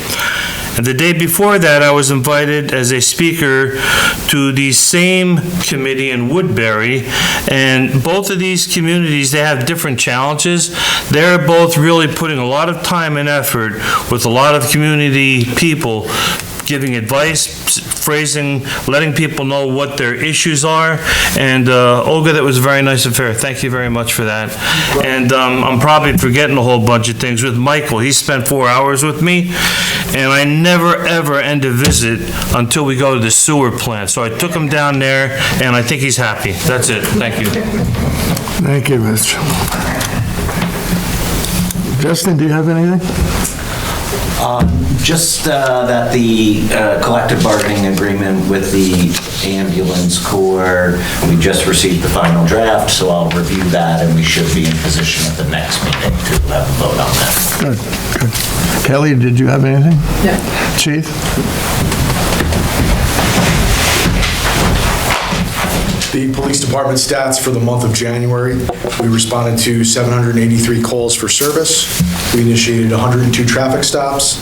And the day before that, I was invited as a speaker to the same committee in Woodbury. And both of these communities, they have different challenges. They're both really putting a lot of time and effort with a lot of community people giving advice, phrasing, letting people know what their issues are. And Olga, that was a very nice affair. Thank you very much for that. And I'm probably forgetting a whole bunch of things with Michael. He spent 4 hours with me, and I never, ever end a visit until we go to the sewer plant. So I took him down there, and I think he's happy. That's it. Thank you. Thank you, Rich. Justin, do you have anything? Just that the collective bargaining agreement with the ambulance corps, we just received the final draft, so I'll review that, and we should be in position at the next meeting to have a vote on that. Good, good. Kelly, did you have anything? No. Chief? The police department stats for the month of January, we responded to 783 calls for service. We initiated 102 traffic stops.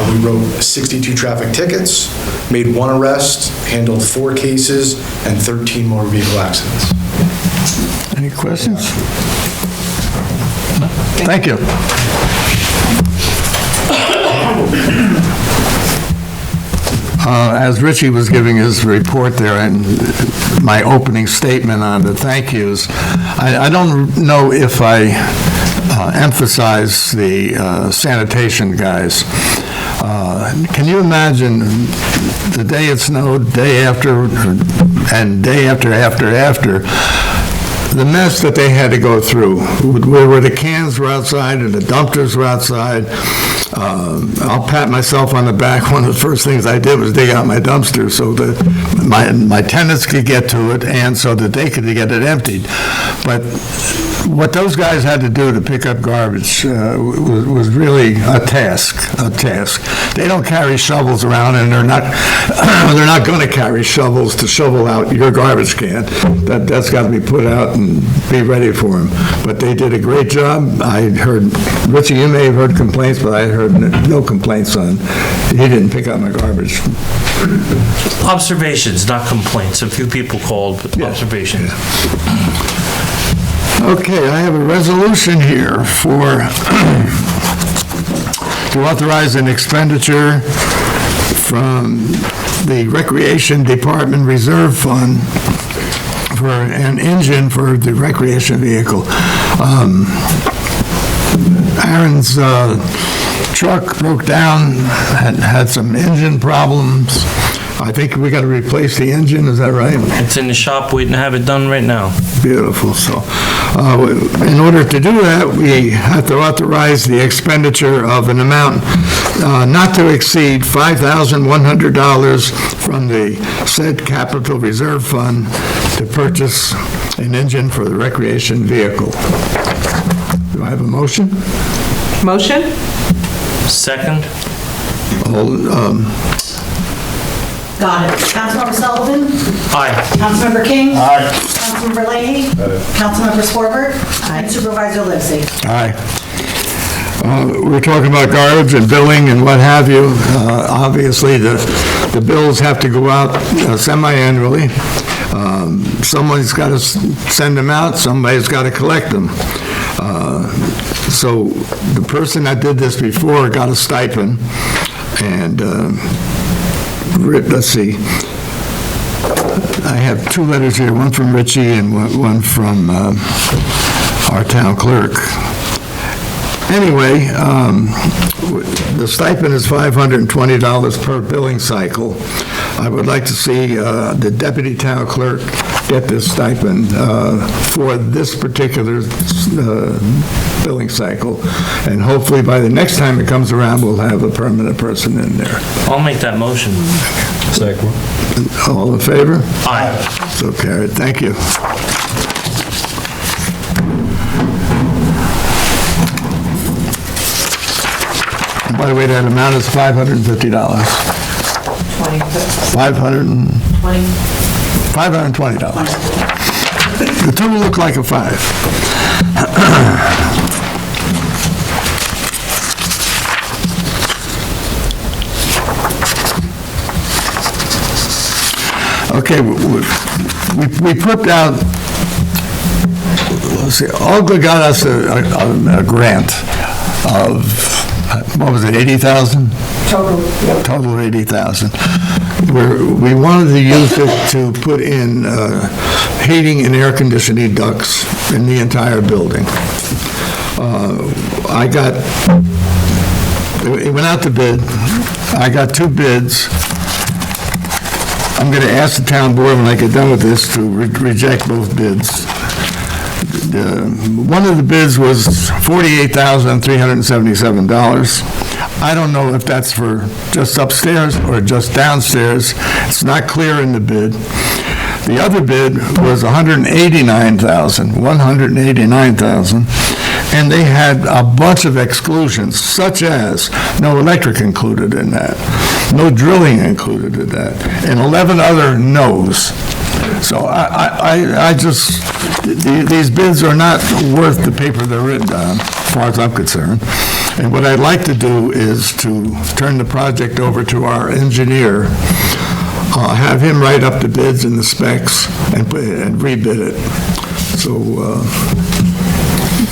We wrote 62 traffic tickets, made 1 arrest, handled 4 cases, and 13 motor vehicle accidents. Any questions? Thank you. As Richie was giving his report there and my opening statement on the thank yous, I don't know if I emphasize the sanitation guys. Can you imagine the day it snowed, day after, and day after, the mess that they had to go through, where the cans were outside and the dumpsters were outside. I'll pat myself on the back. One of the first things I did was dig out my dumpster so that my tenants could get to it and so that they could get it emptied. But what those guys had to do to pick up garbage was really a task. They don't carry shovels around, and they're not going to carry shovels to shovel out your garbage can. That's got to be put out and be ready for them. But they did a great job. I heard, Richie, you may have heard complaints, but I heard no complaints on, he didn't pick up my garbage. Observations, not complaints. A few people called, but observations. Okay, I have a resolution here to authorize an expenditure from the Recreation Department Reserve Fund for an engine for the recreation vehicle. Aaron's truck broke down, had some engine problems. I think we got to replace the engine, is that right? It's in the shop waiting to have it done right now. Beautiful. So, in order to do that, we have to authorize the expenditure of an amount not to exceed $5,100 from the said capital reserve fund to purchase an engine for the recreation vehicle. Do I have a motion? Motion? Second? Got it. Councilmember Sullivan? Aye. Councilmember King? Aye. Councilmember Leahy? Councilmember Swarberg? And Supervisor Livesey? Aye. We're talking about garbage and billing and what have you. Obviously, the bills have to go out semi-annually. Someone's got to send them out, somebody's got to collect them. So the person that did this before got a stipend, and let's see, I have 2 letters here, one from Richie and one from our town clerk. Anyway, the stipend is $520 per billing cycle. I would like to see the deputy town clerk get this stipend for this particular billing cycle. And hopefully by the next time it comes around, we'll have a permanent person in there. I'll make that motion. Second. All in favor? Aye. So carried. Thank you. And by the way, that amount is $550. 20. $520. The two will look like a 5. Okay, we put out, let's see, Olga got us a grant of what was it, 80,000? Total, yep. Total 80,000. We wanted to use it to put in heating and air conditioning ducts in the entire building. It went out to bid. I got 2 bids. I'm going to ask the town board when I get done with this to reject both bids. One of the bids was $48,377. I don't know if that's for just upstairs or just downstairs. It's not clear in the bid. The other bid was $189,000, and they had a bunch of exclusions, such as no electric included in that, no drilling included in that, and 11 other no's. So I just, these bids are not worth the paper they're written on, as far as I'm concerned. And what I'd like to do is to turn the project over to our engineer, have him write up the bids and the specs and rebid it. So,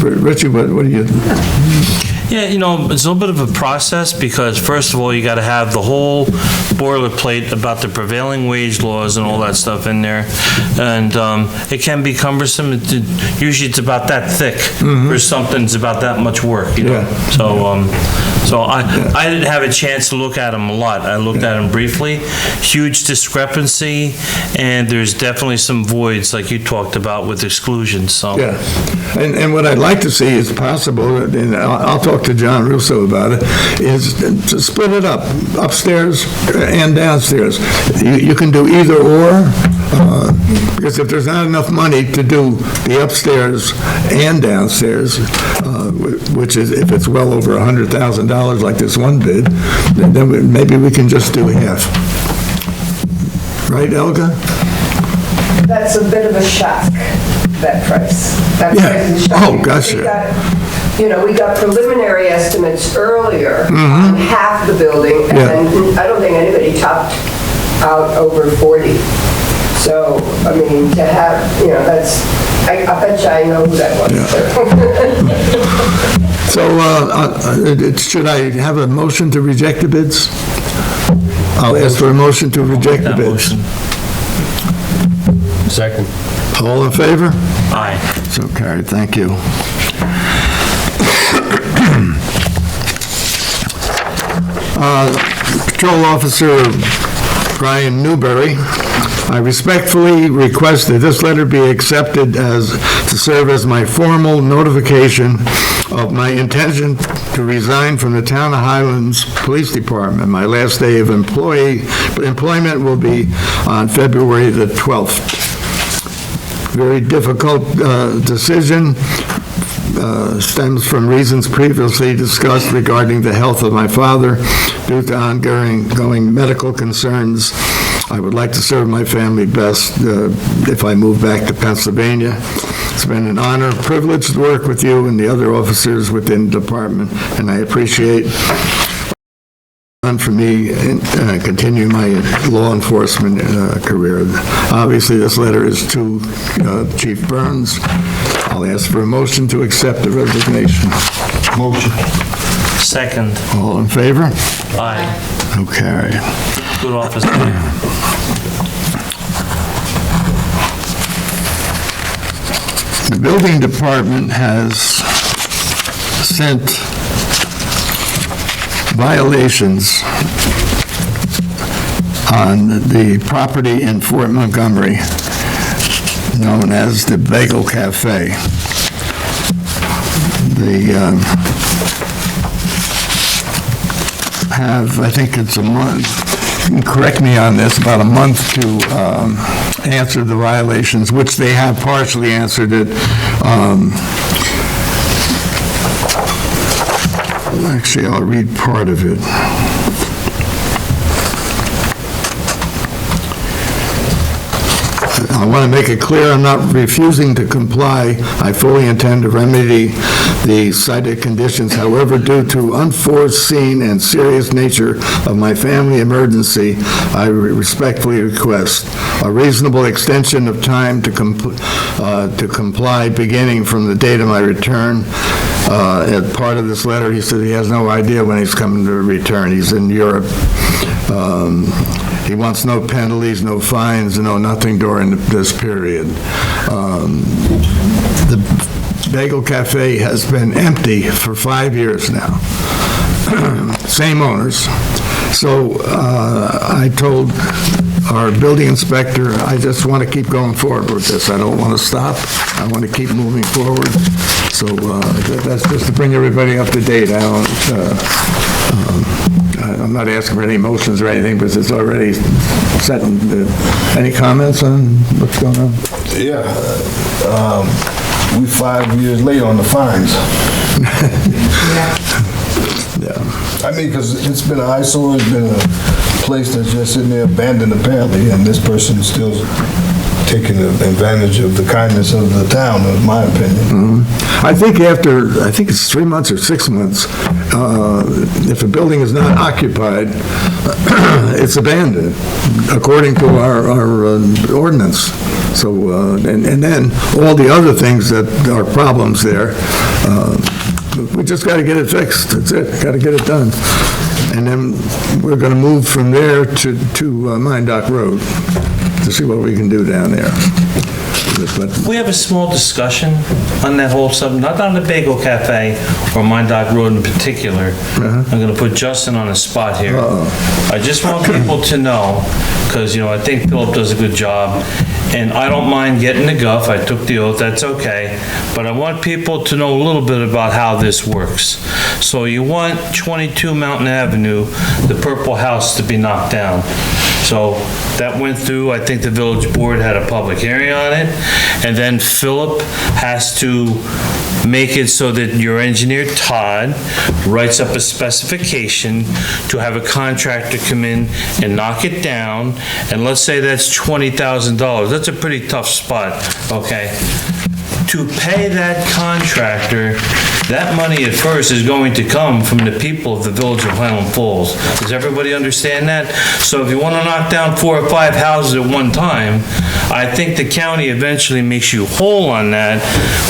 Richie, what do you? Yeah, it's a little bit of a process because first of all, you got to have the whole boilerplate about the prevailing wage laws and all that stuff in there. And it can be cumbersome. Usually it's about that thick for something that's about that much work, Yeah. So I didn't have a chance to look at them a lot. I looked at them briefly. Huge discrepancy, and there's definitely some voids like you talked about with exclusions, so. Yeah, and what I'd like to see is possible, and I'll talk to John Russo about it, is to split it up, upstairs and downstairs. You can do either or, because if there's not enough money to do the upstairs and downstairs, which is, if it's well over $100,000 like this one bid, then maybe we can just do half. Right, Elga? That's a bit of a shock, that price. That Yeah. price is shocking. Oh, gotcha. We got preliminary estimates earlier on half the building, and Yeah. I don't think anybody topped out over 40. So, I mean, to have, that's, I bet you I know who that was. So, should I have a motion to reject the bids? I'll ask for a motion to reject the That bids. motion. Second. All in favor? Aye. So carried, thank you. Patrol Officer Brian Newberry, I respectfully request that this letter be accepted to serve as my formal notification of my intention to resign from the Town of Highlands Police Department. My last day of employment will be on February the 12th. Very difficult decision. Stems from reasons previously discussed regarding the health of my father due to ongoing medical concerns. I would like to serve my family best if I move back to Pennsylvania. It's been an honor and privilege to work with you and the other officers within the department, and I appreciate for me continue my law enforcement career. Obviously, this letter is to Chief Burns. I'll ask for a motion to accept the resignation. Motion. Second. All in favor? Aye. Okay. Good office. The building department has sent violations on the property in Fort Montgomery known as the Bagel Cafe. They have, I think it's a month, correct me on this, about a month to answer the violations, which they have partially answered it. Actually, I'll read part of it. I want to make it clear, I'm not refusing to comply. I fully intend to remedy the cited conditions. However, due to unforeseen and serious nature of my family emergency, I respectfully request a reasonable extension of time to comply beginning from the date of my return. As part of this letter, he said he has no idea when he's coming to return. He's in Europe. He wants no penalties, no fines, no nothing during this period. The Bagel Cafe has been empty for 5 years now. Same owners. So I told our building inspector, I just want to keep going forward with this. I don't want to stop. I want to keep moving forward. So that's just to bring everybody up to date. I'm not asking for any motions or anything, because it's already set. Any comments on what's going on? Yeah, we 5 years late on the fines. Yeah. I mean, because it's been an eyesore, it's been a place that's just sitting there abandoned apparently, and this person's still taking advantage of the kindness of the town, in my opinion. I think it's 3 months or 6 months, if a building is not occupied, it's abandoned, according to our ordinance. So, and then all the other things that are problems there, we just got to get it fixed. That's it. Got to get it done. And then we're going to move from there to Mine Dock Road to see what we can do down there. But We have a small discussion on that whole subject, not on the Bagel Cafe or Mine Dock Road in particular. I'm going to put Justin on the spot here. I just want people to know, because, I think Philip does a good job, and I don't mind getting the guff. I took the oath, that's okay. But I want people to know a little bit about how this works. So you want 22 Mountain Avenue, the purple house, to be knocked down. So that went through, I think the village board had a public hearing on it, and then Philip has to make it so that your engineer, Todd, writes up a specification to have a contractor come in and knock it down, and let's say that's $20,000. That's a pretty tough spot, okay? To pay that contractor, that money at first is going to come from the people of the village of Highland Falls. Does everybody understand that? So if you want to knock down 4 or 5 houses at one time, I think the county eventually makes you whole on that,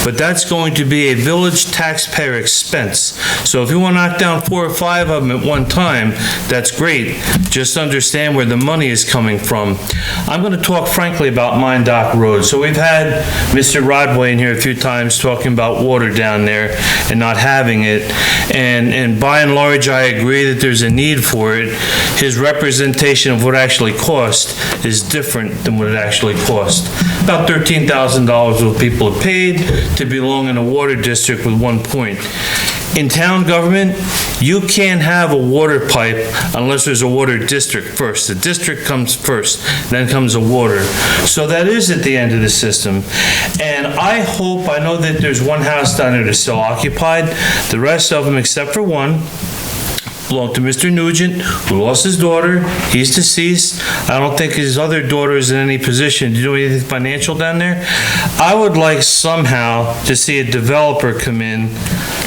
but that's going to be a village taxpayer expense. So if you want to knock down 4 or 5 of them at one time, that's great. Just understand where the money is coming from. I'm going to talk frankly about Mine Dock Road. So we've had Mr. Rodway in here a few times talking about water down there and not having it, and by and large I agree that there's a need for it. His representation of what it actually cost is different than what it actually cost. About $13,000 what people have paid to belong in a water district with 1 point. In town government, you can't have a water pipe unless there's a water district first. The district comes first, then comes the water. So that is at the end of the system. And I know that there's one house down there that's still occupied. The rest of them, except for one, belong to Mr. Nugent, who lost his daughter. He's deceased. I don't think his other daughter is in any position to do anything financial down there. I would like somehow to see a developer come in,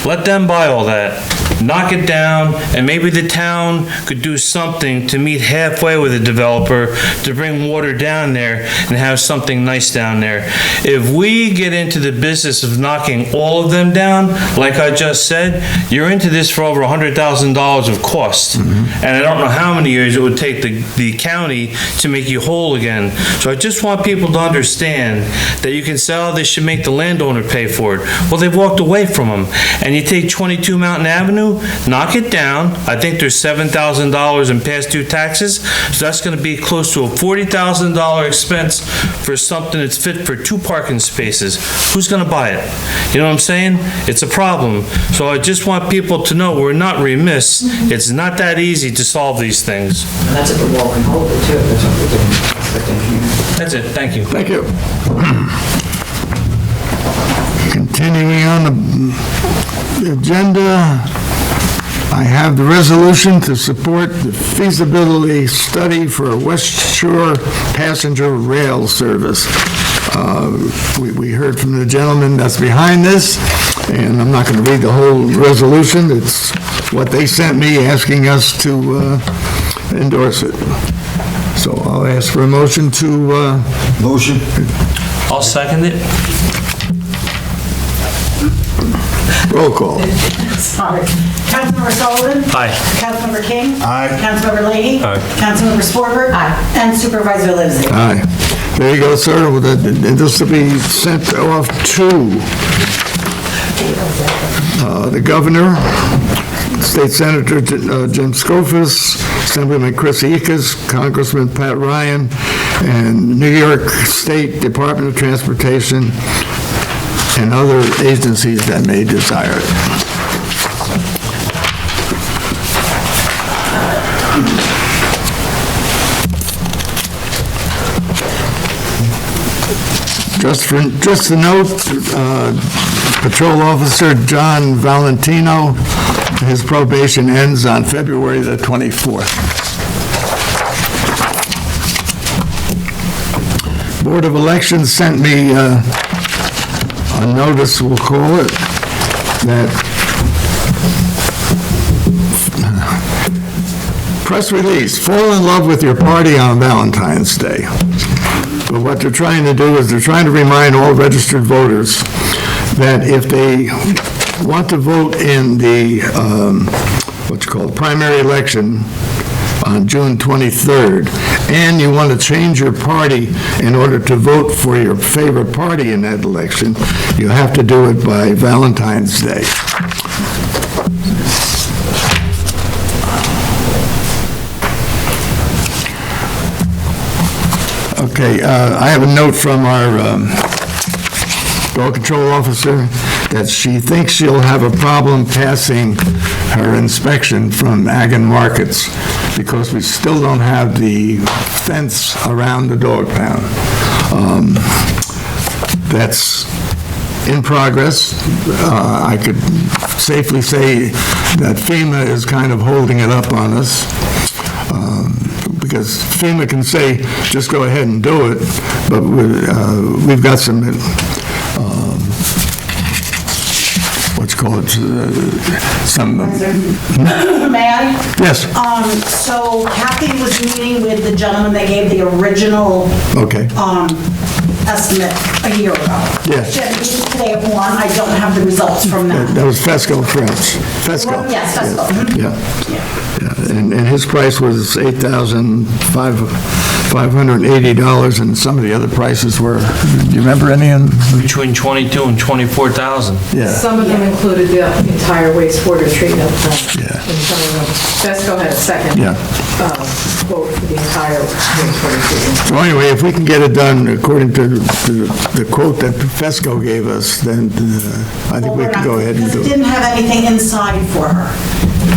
let them buy all that, knock it down, and maybe the town could do something to meet halfway with a developer to bring water down there and have something nice down there. If we get into the business of knocking all of them down, like I just said, you're into this for over $100,000 of cost. And I don't know how many years it would take the county to make you whole again. So I just want people to understand that you can say, oh, they should make the landowner pay for it. Well, they've walked away from them. And you take 22 Mountain Avenue, knock it down. I think there's $7,000 in past due taxes. So that's going to be close to a $40,000 expense for something that's fit for 2 parking spaces. Who's going to buy it? You know what I'm saying? It's a problem. So I just want people to know we're not remiss. It's not that easy to solve these things. And that's at the wall and hold it too. That's what we're doing. That's it. Thank you. thank you. Continuing on the agenda, I have the resolution to support the feasibility study for a West Shore passenger rail service. We heard from the gentleman that's behind this, and I'm not going to read the whole resolution. It's what they sent me asking us to endorse it. So I'll ask for a motion to... Motion? I'll second it. Roll call. Sorry. Councilmember Sullivan? Aye. Councilmember King? Aye. Councilmember Leahy? Aye. Councilmember Swarber? Aye. And Supervisor Livesey? Aye. There you go, sir. Well, this will be sent off to the governor, State Senator Jim Skofus, Assemblyman Chris Ekas, Congressman Pat Ryan, and New York State Department of Transportation, and other agencies that may desire it. Just a note, Patrol Officer John Valentino, his probation ends on February the 24th. Board of Elections sent me a notice, we'll call it, that press release, fall in love with your party on Valentine's Day. But what they're trying to do is they're trying to remind all registered voters that if they want to vote in the, what's called, primary election on June 23rd, and you want to change your party in order to vote for your favorite party in that election, you have to do it by Valentine's Day. Okay, I have a note from our dog control officer that she thinks she'll have a problem passing her inspection from Ag and Markets because we still don't have the fence around the dog pound. That's in progress. I could safely say that FEMA is kind of holding it up on us. Because FEMA can say, just go ahead and do it, but we've got some, some... May I? Yes. So Kathy was meeting with the gentleman that gave the original Okay. estimate a year ago. Yes. She had a meeting today at 1. I don't have the results from that. That was Fesco French. Fesco. Yes, Fesco. Mhm. Yeah. And his price was $8,580, and some of the other prices were, do you remember any? Between 22 and 24,000. Yeah. Some of them included the entire wastewater treatment plant. Yeah. And some of them, Fesco had a second Yeah. quote for the entire wastewater treatment. So anyway, if we can get it done according to the quote that Fesco gave us, then I think we can go ahead and do Because it it. didn't have anything inside for her.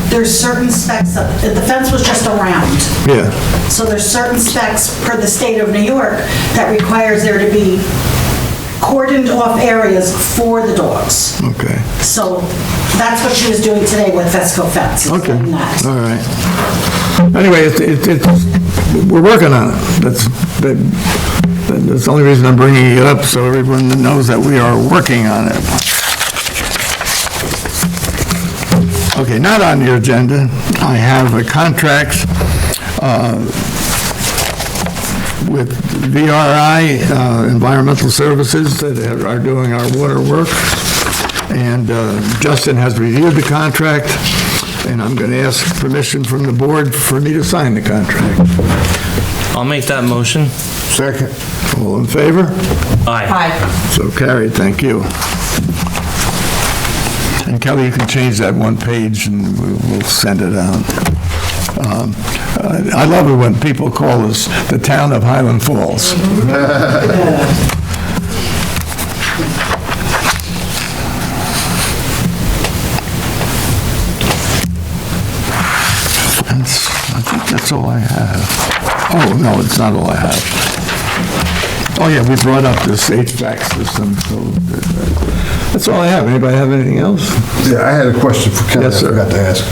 There's certain specs, the fence was just around. Yeah. So there's certain specs per the state of New York that requires there to be cordoned off areas for the dogs. Okay. So that's what she was doing today with Fesco Fence. is Okay. getting that. All right. Anyway, we're working on it. That's the only reason I'm bringing it up, so everyone knows that we are working on it. Okay, not on your agenda. I have a contract with VRI Environmental Services that are doing our water work. And Justin has reviewed the contract, and I'm going to ask permission from the board for me to sign the contract. I'll make that motion. Second. All in favor? Aye. So carried, thank you. And Kelly, you can change that one page and we'll send it out. I love it when people call us the town of Highland Falls. I think that's all I have. Oh, no, it's not all I have. Oh, yeah, we brought up this HVAC system, so that's all I have. Anybody have anything else? Yeah, I had a question for Kelly. Yes, sir. I forgot to ask.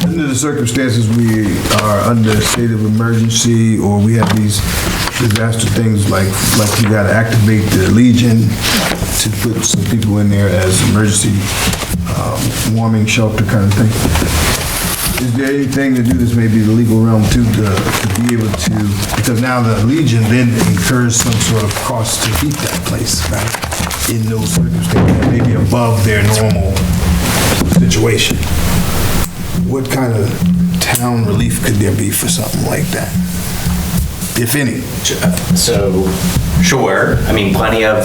Under the circumstances we are under a state of emergency, or we have these disaster things like you gotta activate the Legion to put some people in there as emergency warming shelter kind of thing. Is there anything to do this, maybe the legal realm too, to be able to, because now the Legion then incurs some sort of cost to heat that place, right? In those circumstances, maybe above their normal situation. What kind of town relief could there be for something like that? If any? So, sure, I mean, plenty of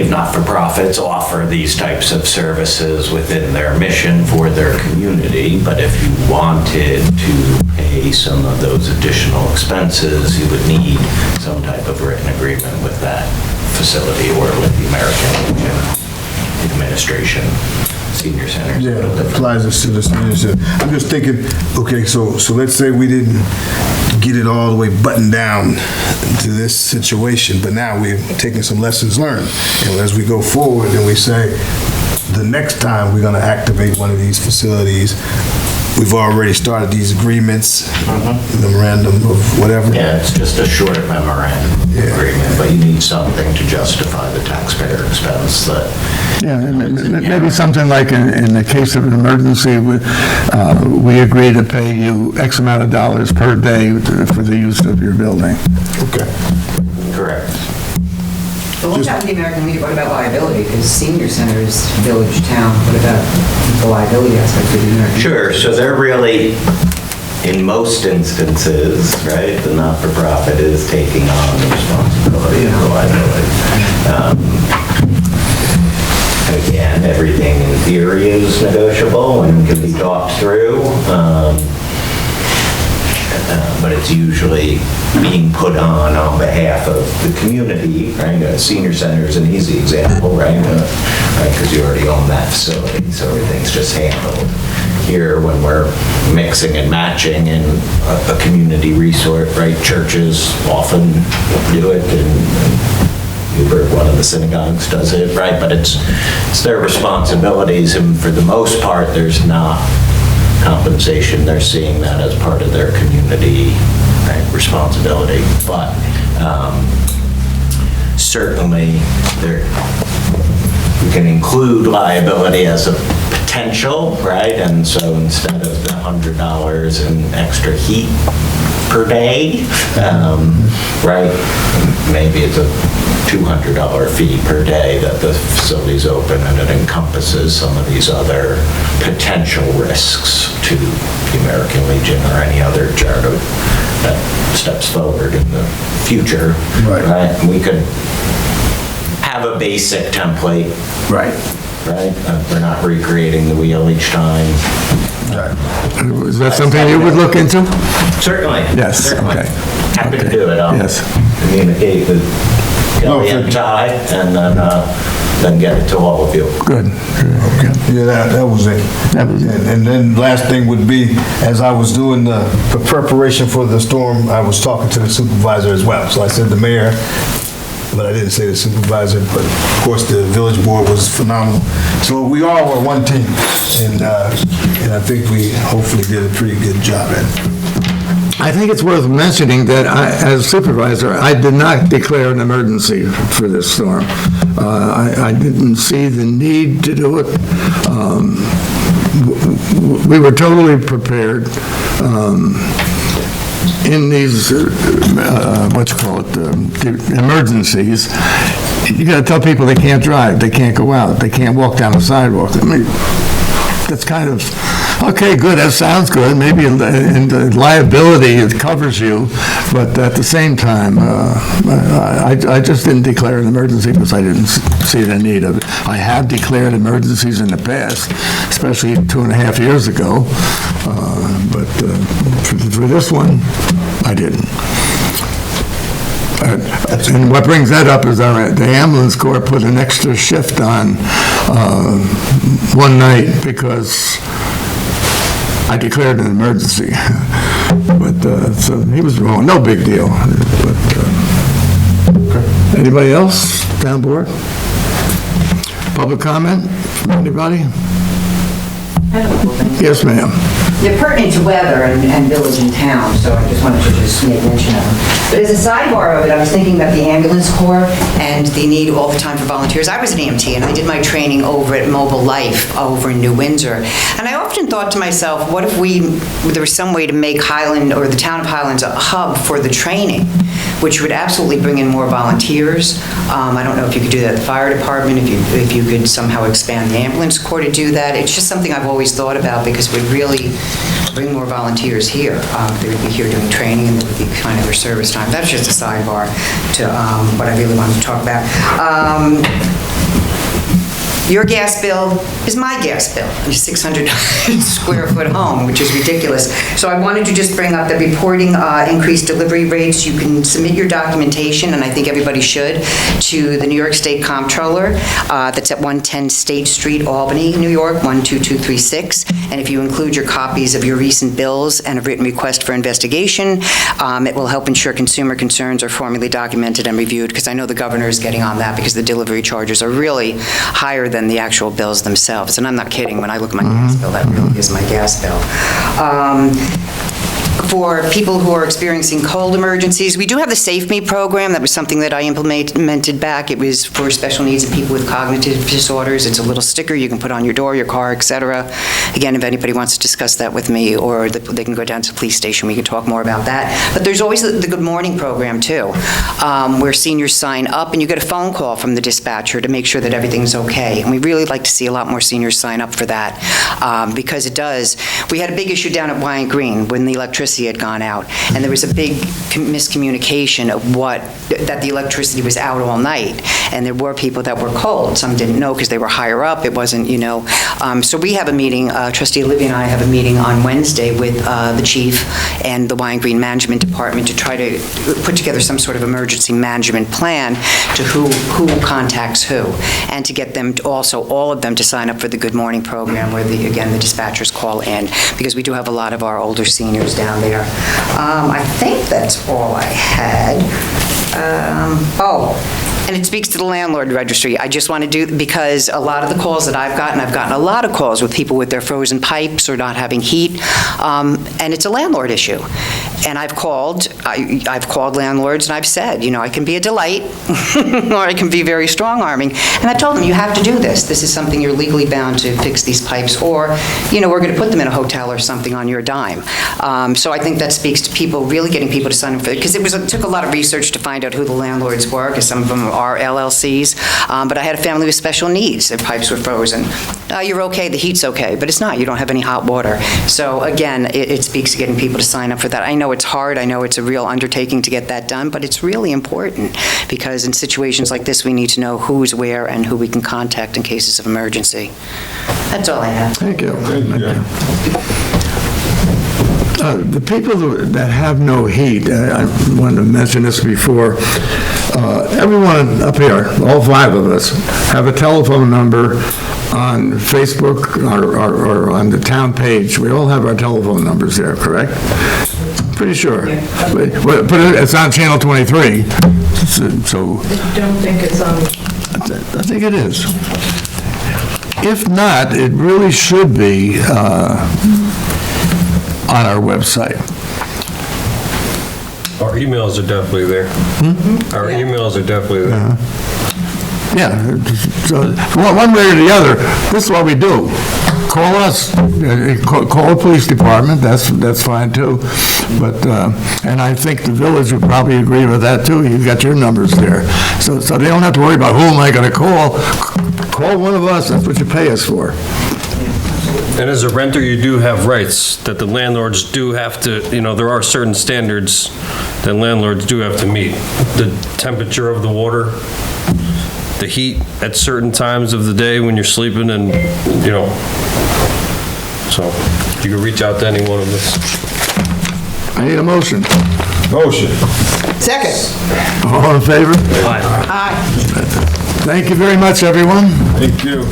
not-for-profits offer these types of services within their mission for their community, but if you wanted to pay some of those additional expenses, you would need some type of written agreement with that facility or with the American Legion Administration. Senior centers. Yeah, applies to the senior center. I'm just thinking, okay, so let's say we didn't get it all the way buttoned down to this situation, but now we're taking some lessons learned. And as we go forward and we say, the next time we're gonna activate one of these facilities, we've already started these agreements, memorandum of whatever. Yeah, it's just a short memorandum agreement, but you need something to justify the taxpayer expense that. Yeah, maybe something like in the case of an emergency, we agree to pay you X amount of dollars per day for the use of your building. Okay. Correct. But what about the American Legion? What about liability? Because senior center is village, town. What about the liability aspect of the American? Sure, so they're really, in most instances, right, the not-for-profit is taking on the responsibility and the liability. Again, everything in theory is negotiable and can be talked through, but it's usually being put on behalf of the community, right? Senior center is an easy example, right? Because you already own that facility, so everything's just handled. Here, when we're mixing and matching in a community resort, right? Churches often do it, and Newburgh, one of the synagogues, does it, right? But it's their responsibilities, and for the most part, there's not compensation. They're seeing that as part of their community, right, responsibility. But certainly, we can include liability as a potential, right? And so instead of the $100 in extra heat per day, right, maybe it's a $200 fee per day that the facility's open, and it encompasses some of these other potential risks to the American Legion or any other charity that steps forward in the future. Right. And we could have a basic template. Right. Right? We're not recreating the wheel each time. Is that something you would look into? Certainly. Yes, Certainly. okay. Happy to do it. I'll Yes. communicate with Kelly and Ty, and then get it to all of you. Good. Yeah, that was it. That was it. And then last thing would be, as I was doing the preparation for the storm, I was talking to the supervisor as well. So I said the mayor, but I didn't say the supervisor, but of course the village board was phenomenal. So we all were one team, and I think we hopefully did a pretty good job at it. I think it's worth mentioning that as supervisor, I did not declare an emergency for this storm. I didn't see the need to do it. We were totally prepared. In these, emergencies, you gotta tell people they can't drive, they can't go out, they can't walk down the sidewalk. I mean, that's kind of, okay, good, that sounds good, maybe in the liability, it covers you, but at the same time, I just didn't declare an emergency because I didn't see the need of it. I have declared emergencies in the past, especially 2.5 years ago, but for this one, I didn't. And what brings that up is the ambulance corps put an extra shift on one night because I declared an emergency. But, so he was wrong, no big deal. But, anybody else, town board? Public comment from anybody? Yes, ma'am. They're pertinent to weather and village and town, so I just wanted to just make mention of them. But as a sidebar of it, I was thinking about the ambulance corps and the need all the time for volunteers. I was an EMT, and I did my training over at Mobile Life over in New Windsor. And I often thought to myself, what if there was some way to make Highland, or the town of Highlands, a hub for the training, which would absolutely bring in more volunteers. I don't know if you could do that at the fire department, if you could somehow expand the ambulance corps to do that. It's just something I've always thought about, because it would really bring more volunteers here. They would be here doing training, and it would be kind of their service time. That's just a sidebar to what I really wanted to talk about. Your gas bill is my gas bill. It's 600 square foot home, which is ridiculous. So I wanted to just bring up that reporting increased delivery rates. You can submit your documentation, and I think everybody should, to the New York State Comptroller. That's at 110 State Street, Albany, New York, 12236. And if you include your copies of your recent bills and a written request for investigation, it will help ensure consumer concerns are formally documented and reviewed, because I know the governor is getting on that, because the delivery charges are really higher than the actual bills themselves. And I'm not kidding, when I look at my gas bill, that really is my gas bill. For people who are experiencing cold emergencies, we do have the Safe Me program. That was something that I implemented back. It was for special needs and people with cognitive disorders. It's a little sticker you can put on your door, your car, etc. Again, if anybody wants to discuss that with me, or they can go down to the police station, we can talk more about that. But there's always the Good Morning program, too, where seniors sign up, and you get a phone call from the dispatcher to make sure that everything's okay. And we really like to see a lot more seniors sign up for that, because it does. We had a big issue down at Wyant Green when the electricity had gone out, and there was a big miscommunication of that the electricity was out all night, and there were people that were cold. Some didn't know because they were higher up. It wasn't, so we have a meeting, Trustee Olivia and I have a meeting on Wednesday with the chief and the Wyant Green Management Department to try to put together some sort of emergency management plan to who contacts who, and to get them to also, all of them, to sign up for the Good Morning program, where the dispatchers call in, because we do have a lot of our older seniors down there. I think that's all I had. And it speaks to the landlord registry. I just want to do, because a lot of the calls that I've gotten a lot of calls with people with their frozen pipes or not having heat, and it's a landlord issue. And I've called landlords, and I've said, I can be a delight, or I can be very strong-arming. And I told them, you have to do this. This is something you're legally bound to fix these pipes, or, we're going to put them in a hotel or something on your dime. So I think that speaks to people, really getting people to sign up for it, because it took a lot of research to find out who the landlords were, because some of them are LLCs. But I had a family with special needs. Their pipes were frozen. You're okay, the heat's okay, but it's not. You don't have any hot water. So again, it speaks to getting people to sign up for that. I know it's hard. I know it's a real undertaking to get that done, but it's really important, because in situations like this, we need to know who's where and who we can contact in cases of emergency. That's all I have. Thank you. The people that have no heat, I wanted to mention this before, everyone up here, all 5 of us, have a telephone number on Facebook or on the town page. We all have our telephone numbers there, correct? Pretty sure. Yeah. But it's on Channel 23, so... I don't think it's on... I think it is. If not, it really should be on our website. Our emails are definitely there. Our emails are definitely there. Yeah, so one way or the other, this is what we do. Call us, call the police department, that's fine too. But, and I think the village would probably agree with that too. You've got your numbers there. So they don't have to worry about who am I going to call. Call one of us, that's what you pay us for. And as a renter, you do have rights that the landlords do have to, there are certain standards that landlords do have to meet. The temperature of the water, the heat at certain times of the day when you're sleeping, and, so you can reach out to any one of us. I need a motion. Motion. Second. All in favor? Aye. Aye. Thank you very much, everyone. Thank you.